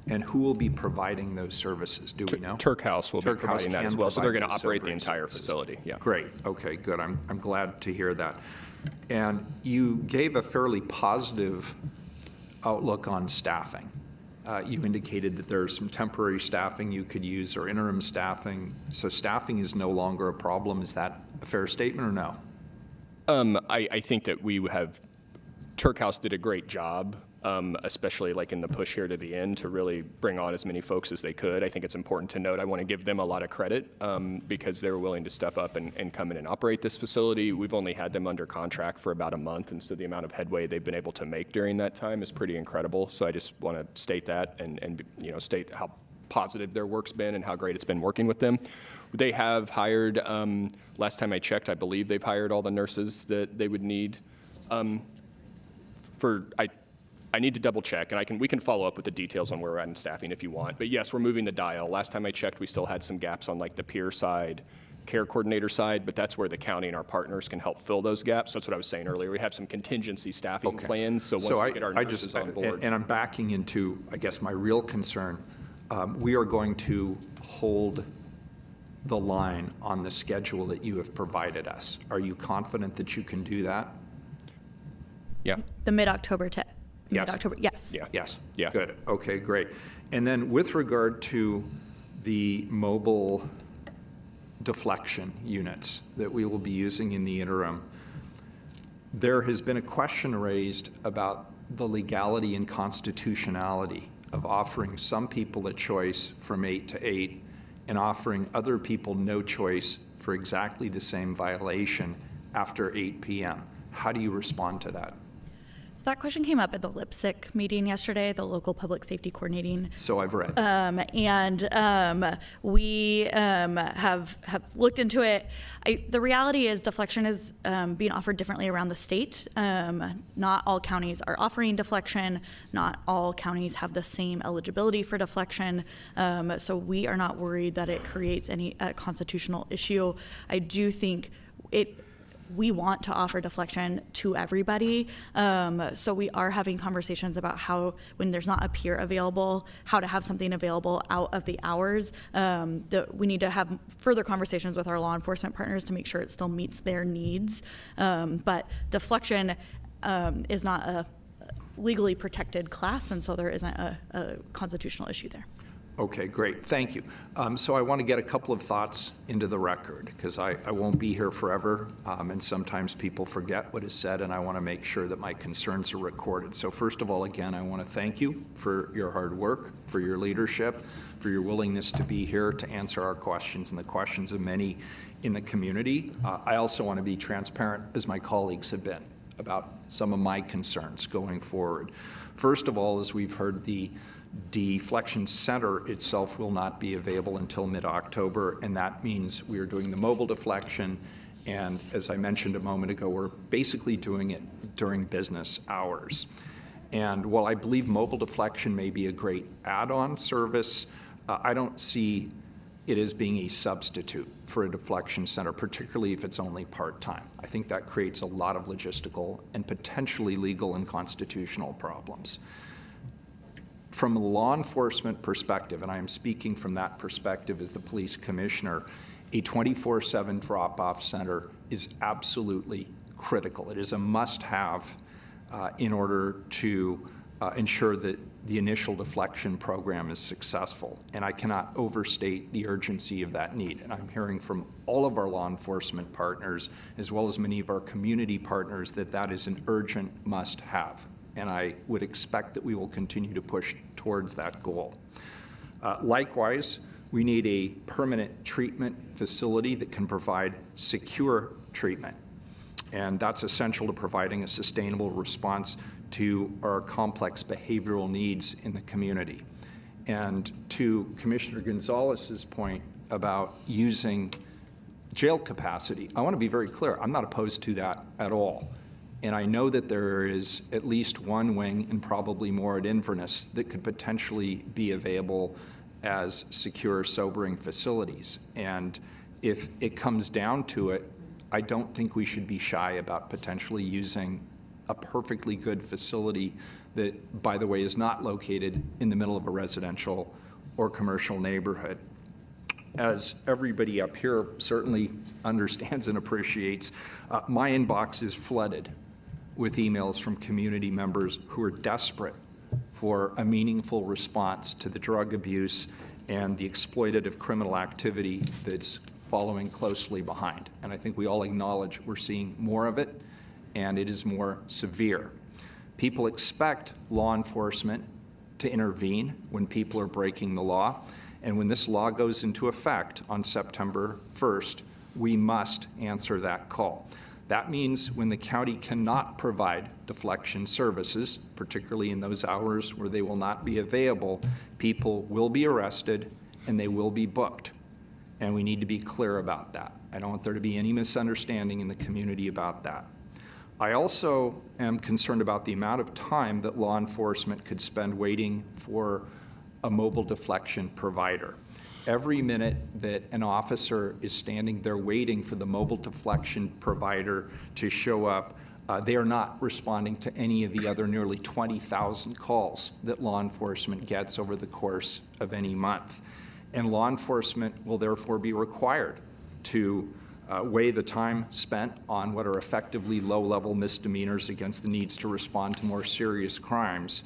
And who will be providing those services? Do we know? Turk House will be Turk House providing that can as well. So they're going to provide those operate the sobering entire services. facility. Yeah. Great. Okay, good. I'm glad to hear that. And you gave a fairly positive outlook on staffing. You indicated that there's some temporary staffing you could use or interim staffing. So staffing is no longer a problem. Is that a fair statement or no? I think that we have, Turk House did a great job, especially like in the push here to the end to really bring on as many folks as they could. I think it's important to note, I want to give them a lot of credit because they were willing to step up and come in and operate this facility. We've only had them under contract for about a month, and so the amount of headway they've been able to make during that time is pretty incredible. So I just want to state that and state how positive their work's been and how great it's been working with them. They have hired, last time I checked, I believe they've hired all the nurses that they would need. I need to double check, and we can follow up with the details on where we're at in staffing if you want. But yes, we're moving the dial. Last time I checked, we still had some gaps on like the peer side, care coordinator side, but that's where the county and our partners can help fill those gaps. That's what I was saying earlier. We have some contingency staffing plans, so once we get our nurses on board. And I'm backing into, I guess, my real concern. We are going to hold the line on the schedule that you have provided us. Are you confident that you can do that? Yeah. The mid-October to Yes. mid-October, yes. Yeah. Yes. Yeah. Good. Okay, great. And then with regard to the mobile deflection units that we will be using in the interim, there has been a question raised about the legality and constitutionality of offering some people a choice from 8 to 8 and offering other people no choice for exactly the same violation after 8 p.m. How do you respond to that? That question came up at the LIPSIC meeting yesterday, the local public safety coordinating. So I've read. We have looked into it. The reality is deflection is being offered differently around the state. Not all counties are offering deflection. Not all counties have the same eligibility for deflection. So we are not worried that it creates any constitutional issue. I do think we want to offer deflection to everybody. So we are having conversations about how, when there's not a peer available, how to have something available out of the hours. We need to have further conversations with our law enforcement partners to make sure it still meets their needs. But deflection is not a legally protected class, and so there isn't a constitutional issue there. Okay, great. Thank you. So I want to get a couple of thoughts into the record because I won't be here forever, and sometimes people forget what is said, and I want to make sure that my concerns are recorded. So first of all, again, I want to thank you for your hard work, for your leadership, for your willingness to be here to answer our questions and the questions of many in the community. I also want to be transparent, as my colleagues have been, about some of my concerns going forward. First of all, as we've heard, the Deflection Center itself will not be available until mid-October, and that means we are doing the mobile deflection, and as I mentioned a moment ago, we're basically doing it during business hours. And while I believe mobile deflection may be a great add-on service, I don't see it as being a substitute for a deflection center, particularly if it's only part-time. I think that creates a lot of logistical and potentially legal and constitutional problems. From a law enforcement perspective, and I am speaking from that perspective as the police commissioner, a 24/7 drop-off center is absolutely critical. It is a must-have in order to ensure that the initial deflection program is successful. And I cannot overstate the urgency of that need. And I'm hearing from all of our law enforcement partners, as well as many of our community partners, that that is an urgent must-have. And I would expect that we will continue to push towards that goal. Likewise, we need a permanent treatment facility that can provide secure treatment. And that's essential to providing a sustainable response to our complex behavioral needs in the community. And to Commissioner Gonzalez's point about using jail capacity, I want to be very clear, I'm not opposed to that at all. And I know that there is at least one wing and probably more at Inverness that could potentially be available as secure, sobering facilities. And if it comes down to it, I don't think we should be shy about potentially using a perfectly good facility that, by the way, is not located in the middle of a residential or commercial neighborhood. As everybody up here certainly understands and appreciates, my inbox is flooded with emails from community members who are desperate for a meaningful response to the drug abuse and the exploitative criminal activity that's following closely behind. And I think we all acknowledge we're seeing more of it, and it is more severe. People expect law enforcement to intervene when people are breaking the law. And when this law goes into effect on September 1st, we must answer that call. That means when the county cannot provide deflection services, particularly in those hours where they will not be available, people will be arrested and they will be booked. And we need to be clear about that. I don't want there to be any misunderstanding in the community about that. I also am concerned about the amount of time that law enforcement could spend waiting for a mobile deflection provider. Every minute that an officer is standing there waiting for the mobile deflection provider to show up, they are not responding to any of the other nearly 20,000 calls that law enforcement gets over the course of any month. And law enforcement will therefore be required to weigh the time spent on what are effectively low-level misdemeanors against the needs to respond to more serious crimes.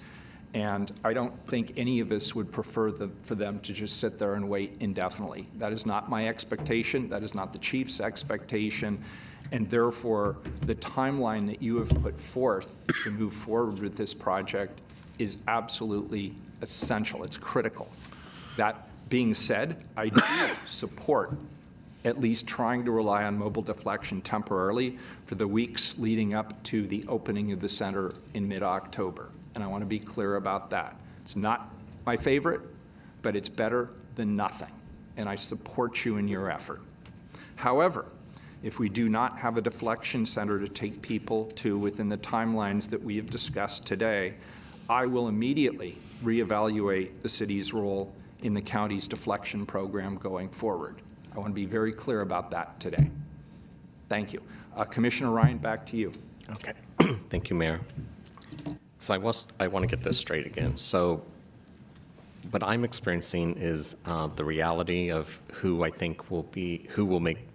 And I don't think any of us would prefer for them to just sit there and wait indefinitely. That is not my expectation. That is not the chief's expectation. And therefore, the timeline that you have put forth to move forward with this project is absolutely essential. It's critical. That being said, I do support at least trying to rely on mobile deflection temporarily for the weeks leading up to the opening of the center in mid-October. And I want to be clear about that. It's not my favorite, but it's better than nothing. And I support you in your effort. However, if we do not have a deflection center to take people to within the timelines that we have discussed today, I will immediately reevaluate the city's role in the county's deflection program going forward. I want to be very clear about that today. Thank you. Commissioner Ryan, back to you. Okay. Thank you, Mayor. So I want to get this straight again. So what I'm experiencing is the reality of who I think who will make,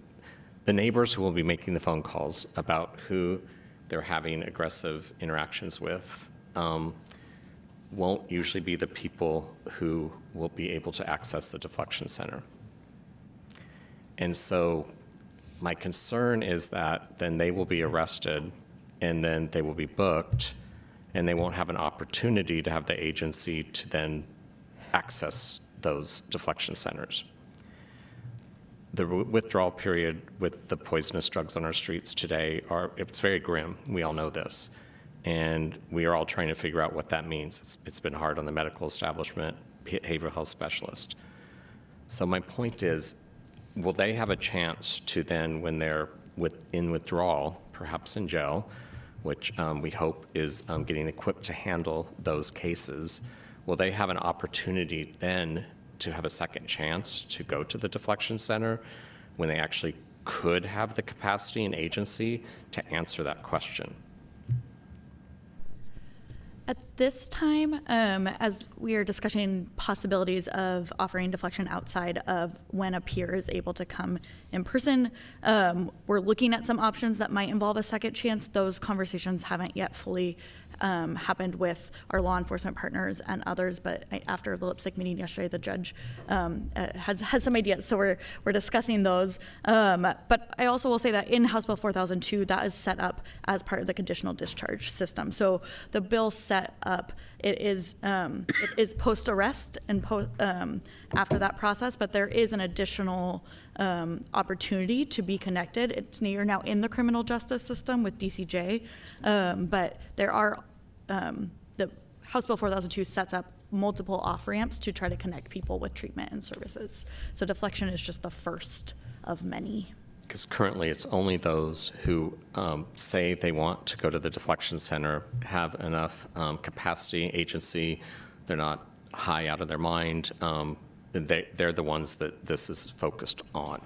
the neighbors who will be making the phone calls about who they're having aggressive interactions with won't usually be the people who will be able to access the deflection center. And so my concern is that then they will be arrested and then they will be booked and they won't have an opportunity to have the agency to then access those deflection centers. The withdrawal period with the poisonous drugs on our streets today it's very grim. We all know this. And we are all trying to figure out what that means. It's been hard on the medical establishment, behavioral health specialist. So my point is, will they have a chance to then, when they're in withdrawal, perhaps in jail, which we hope is getting equipped to handle those cases, will they have an opportunity then to have a second chance to go to the deflection center when they actually could have the capacity and agency to answer that question? At this time, as we are discussing possibilities of offering deflection outside of when a peer is able to come in person, we're looking at some options that might involve a second chance. Those conversations haven't yet fully happened with our law enforcement partners and others, but after the lipstick meeting yesterday, the judge has some ideas, so we're discussing those. But I also will say that in House Bill 4002, that is set up as part of the conditional discharge system. So the bill set up, it is post-arrest and after that process, but there is an additional opportunity to be connected. You're now in the criminal justice system with DCJ, but there are, the House Bill 4002 sets up multiple off-ramps to try to connect people with treatment and services. So deflection is just the first of many. Because currently it's only those who say they want to go to the deflection center, have enough capacity, agency, they're not high out of their mind, they're the ones that this is focused on.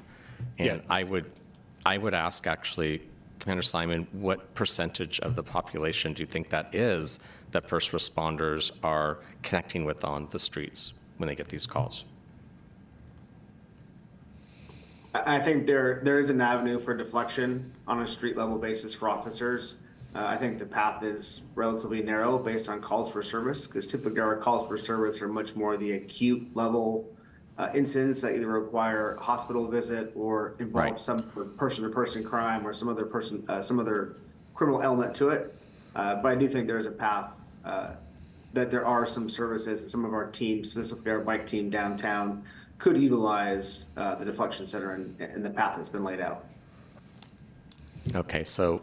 And I would ask, actually, Commander Simon, what percentage of the population do you think that is that first responders are connecting with on the streets when they get these calls? I think there is an avenue for deflection on a street level basis for officers. I think the path is relatively narrow based on calls for service, because typically our calls for service are much more the acute level incidents that either require a hospital visit or involve some person-to-person crime or some other criminal element to it. But I do think there's a path that there are some services that some of our teams, specifically our bike team downtown, could utilize the deflection center and the path that's been laid out. Okay, so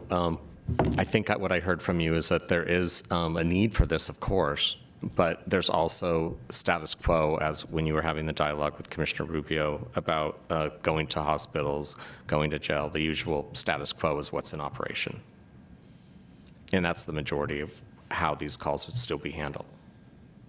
I think what I heard from you is that there is a need for this, of course, but there's also status quo, as when you were having the dialogue with Commissioner Rubio about going to hospitals, going to jail. The usual status quo is what's in operation. And that's the majority of how these calls would still be handled.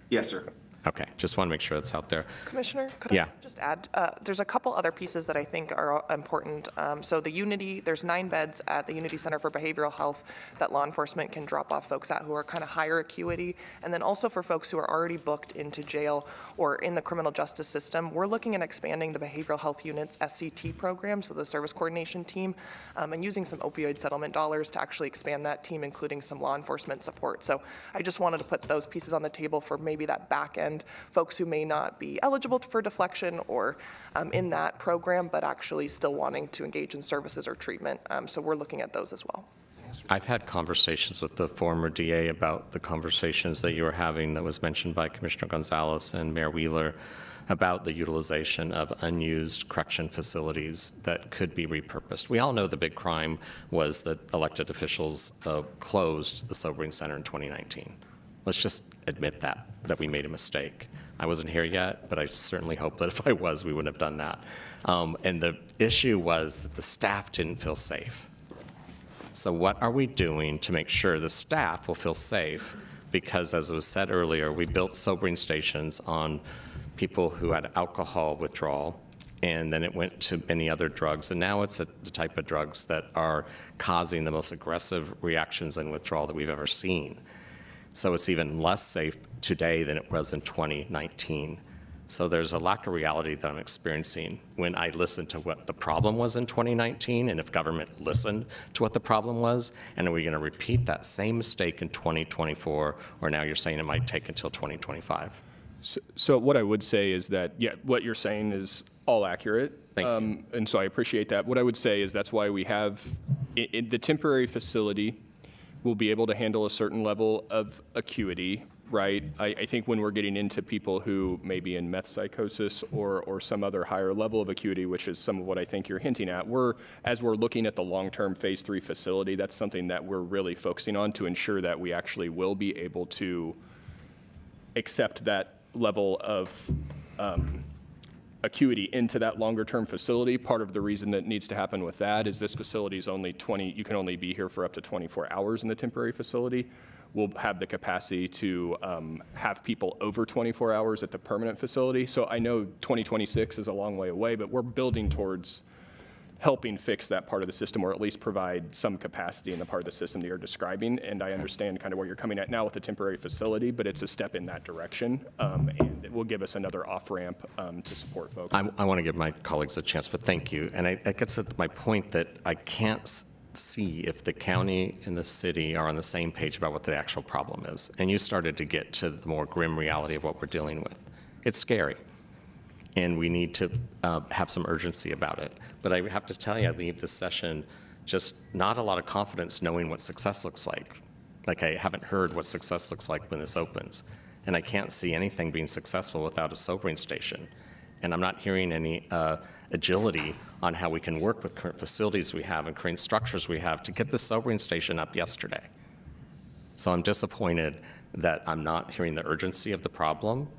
Yes, sir. Okay, just want to make sure that's out there. Commissioner, could Yeah. I just add, there's a couple other pieces that I think are important. So the Unity, there's 9 beds at the Unity Center for Behavioral Health that law enforcement can drop off folks at who are kind of higher acuity. And then also for folks who are already booked into jail or in the criminal justice system, we're looking at expanding the behavioral health unit's SCT program, so the service coordination team, and using some opioid settlement dollars to actually expand that team, including some law enforcement support. So I just wanted to put those pieces on the table for maybe that back end folks who may not be eligible for deflection or in that program, but actually still wanting to engage in services or treatment. So we're looking at those as well. I've had conversations with the former DA about the conversations that you were having that was mentioned by Commissioner Gonzalez and Mayor Wheeler about the utilization of unused correction facilities that could be repurposed. We all know the big crime was that elected officials closed the sobering center in 2019. Let's just admit that we made a mistake. I wasn't here yet, but I certainly hope that if I was, we wouldn't have done that. And the issue was that the staff didn't feel safe. So what are we doing to make sure the staff will feel safe? Because as was said earlier, we built sobering stations on people who had alcohol withdrawal, and then it went to many other drugs, and now it's the type of drugs that are causing the most aggressive reactions and withdrawal that we've ever seen. So it's even less safe today than it was in 2019. So there's a lack of reality that I'm experiencing when I listen to what the problem was in 2019, and if government listened to what the problem was, and are we going to repeat that same mistake in 2024, or now you're saying it might take until 2025? So what I would say is that, yeah, what you're saying is all accurate. Thank you. And so I appreciate that. What I would say is that's why we have, in the temporary facility, will be able to handle a certain level of acuity, right? I think when we're getting into people who may be in meth psychosis or some other higher level of acuity, which is some of what I think you're hinting at, as we're looking at the long-term phase 3 facility, that's something that we're really focusing on to ensure that we actually will be able to accept that level of acuity into that longer-term facility. Part of the reason that needs to happen with that is this facility is only you can only be here for up to 24 hours in the temporary facility. We'll have the capacity to have people over 24 hours at the permanent facility. So I know 2026 is a long way away, but we're building towards helping fix that part of the system, or at least provide some capacity in the part of the system that you're describing. And I understand kind of where you're coming at now with the temporary facility, but it's a step in that direction. And it will give us another off-ramp to support folks. I want to give my colleagues a chance, but thank you. And that gets at my point that I can't see if the county and the city are on the same page about what the actual problem is. And you started to get to the more grim reality of what we're dealing with. It's scary. And we need to have some urgency about it. But I have to tell you, I leave this session just not a lot of confidence knowing what success looks like. Like, I haven't heard what success looks like when this opens. And I can't see anything being successful without a sobering station. And I'm not hearing any agility on how we can work with current facilities we have and current structures we have to get the sobering station up yesterday. So I'm disappointed that I'm not hearing the urgency of the problem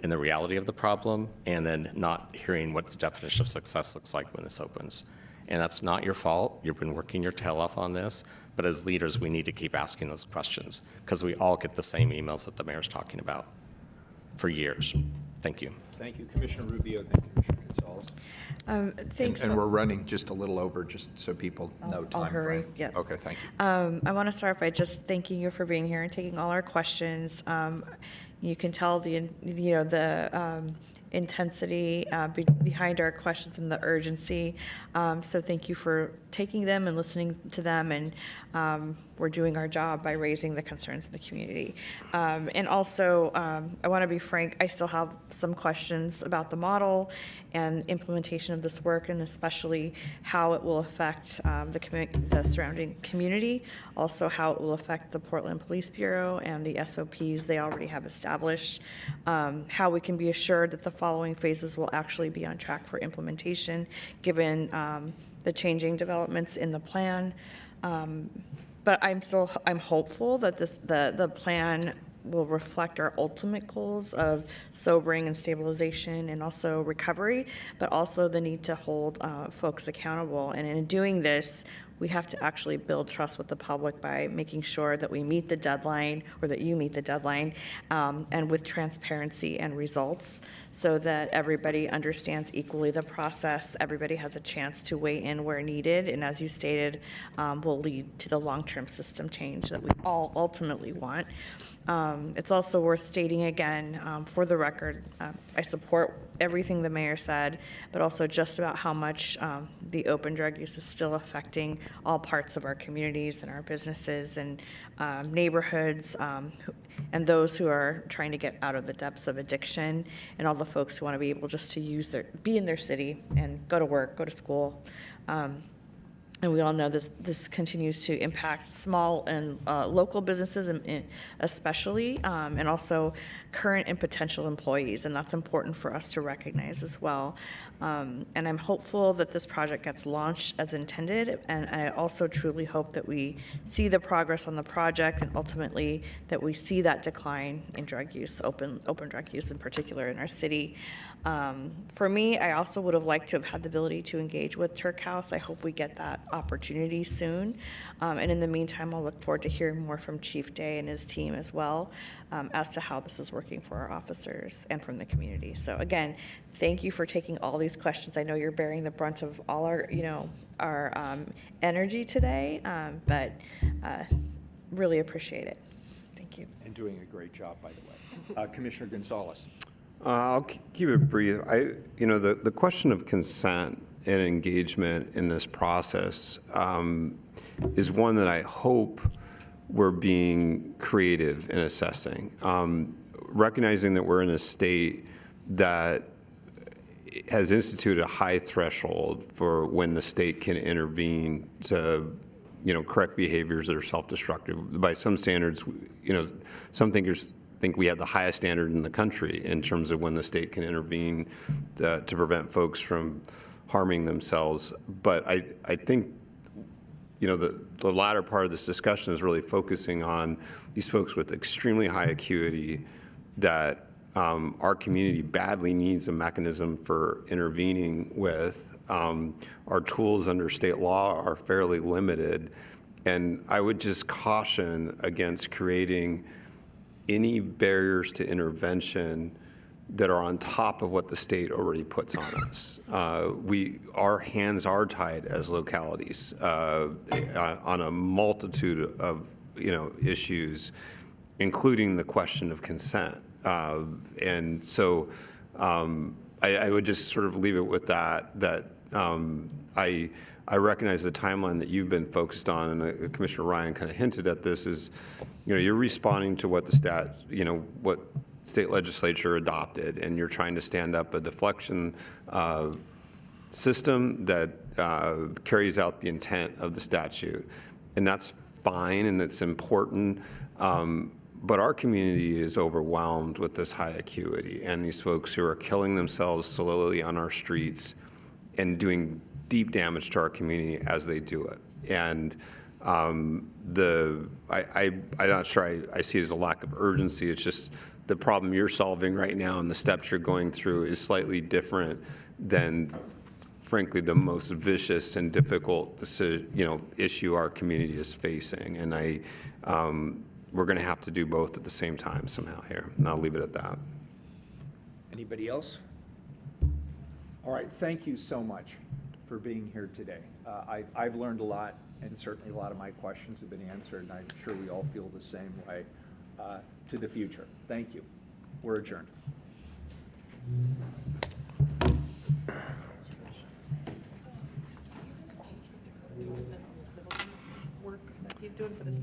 and the reality of the problem, and then not hearing what the definition of success looks like when this opens. And that's not your fault. You've been working your tail off on this, but as leaders, we need to keep asking those questions, because we all get the same emails that the mayor's talking about for years. Thank you. Thank you, Commissioner Rubio. Thank you, Commissioner Gonzalez. Thanks. And we're running just a little over, just so people know time I'll hurry, frame. yes. Okay, thank you. I want to start by just thanking you for being here and taking all our questions. You can tell the intensity behind our questions and the urgency. So thank you for taking them and listening to them, and we're doing our job by raising the concerns of the community. And also, I want to be frank, I still have some questions about the model and implementation of this work, and especially how it will affect the surrounding community, also how it will affect the Portland Police Bureau and the SOPs they already have established, how we can be assured that the following phases will actually be on track for implementation, given the changing developments in the plan. But I'm hopeful that the plan will reflect our ultimate goals of sobering and stabilization and also recovery, but also the need to hold folks accountable. And in doing this, we have to actually build trust with the public by making sure that we meet the deadline, or that you meet the deadline, and with transparency and results, so that everybody understands equally the process, everybody has a chance to weigh in where needed, and as you stated, will lead to the long-term system change that we all ultimately want. It's also worth stating again, for the record, I support everything the mayor said, but also just about how much the open drug use is still affecting all parts of our communities and our businesses and neighborhoods, and those who are trying to get out of the depths of addiction, and all the folks who want to be able just to be in their city and go to work, go to school. And we all know this continues to impact small and local businesses, especially, and also current and potential employees, and that's important for us to recognize as well. And I'm hopeful that this project gets launched as intended, and I also truly hope that we see the progress on the project, and ultimately that we see that decline in drug use, open drug use in particular in our city. For me, I also would have liked to have had the ability to engage with Turk House. I hope we get that opportunity soon. And in the meantime, I'll look forward to hearing more from Chief Day and his team as well, as to how this is working for our officers and from the community. So again, thank you for taking all these questions. I know you're bearing the brunt of all our energy today, but really appreciate it. Thank you. And doing a great job, by the way. Commissioner Gonzalez. I'll keep it brief. The question of consent and engagement in this process is one that I hope we're being creative in assessing, recognizing that we're in a state that has instituted a high threshold for when the state can intervene to correct behaviors that are self-destructive. By some standards, some thinkers think we have the highest standard in the country in terms of when the state can intervene to prevent folks from harming themselves. But I think, the latter part of this discussion is really focusing on these folks with extremely high acuity that our community badly needs a mechanism for intervening with. Our tools under state law are fairly limited, and I would just caution against creating any barriers to intervention that are on top of what the state already puts on us. Our hands are tied as localities on a multitude of issues, including the question of consent. And so I would just sort of leave it with that I recognize the timeline that you've been focused on, and Commissioner Ryan kind of hinted at this, is, you're responding to what what state legislature adopted, and you're trying to stand up a deflection system that carries out the intent of the statute. And that's fine, and it's important. But our community is overwhelmed with this high acuity and these folks who are killing themselves slowly on our streets and doing deep damage to our community as they do it. And I'm not sure I see it as a lack of urgency. It's just the problem you're solving right now and the steps you're going through is slightly different than, frankly, the most vicious and difficult issue our community is facing. And we're going to have to do both at the same time somehow here. And I'll leave it at that. Anybody else? All right, thank you so much for being here today. I've learned a lot, and certainly a lot of my questions have been answered, and I'm sure we all feel the same way to the future. Thank you. We're adjourned. Work that he's doing for this.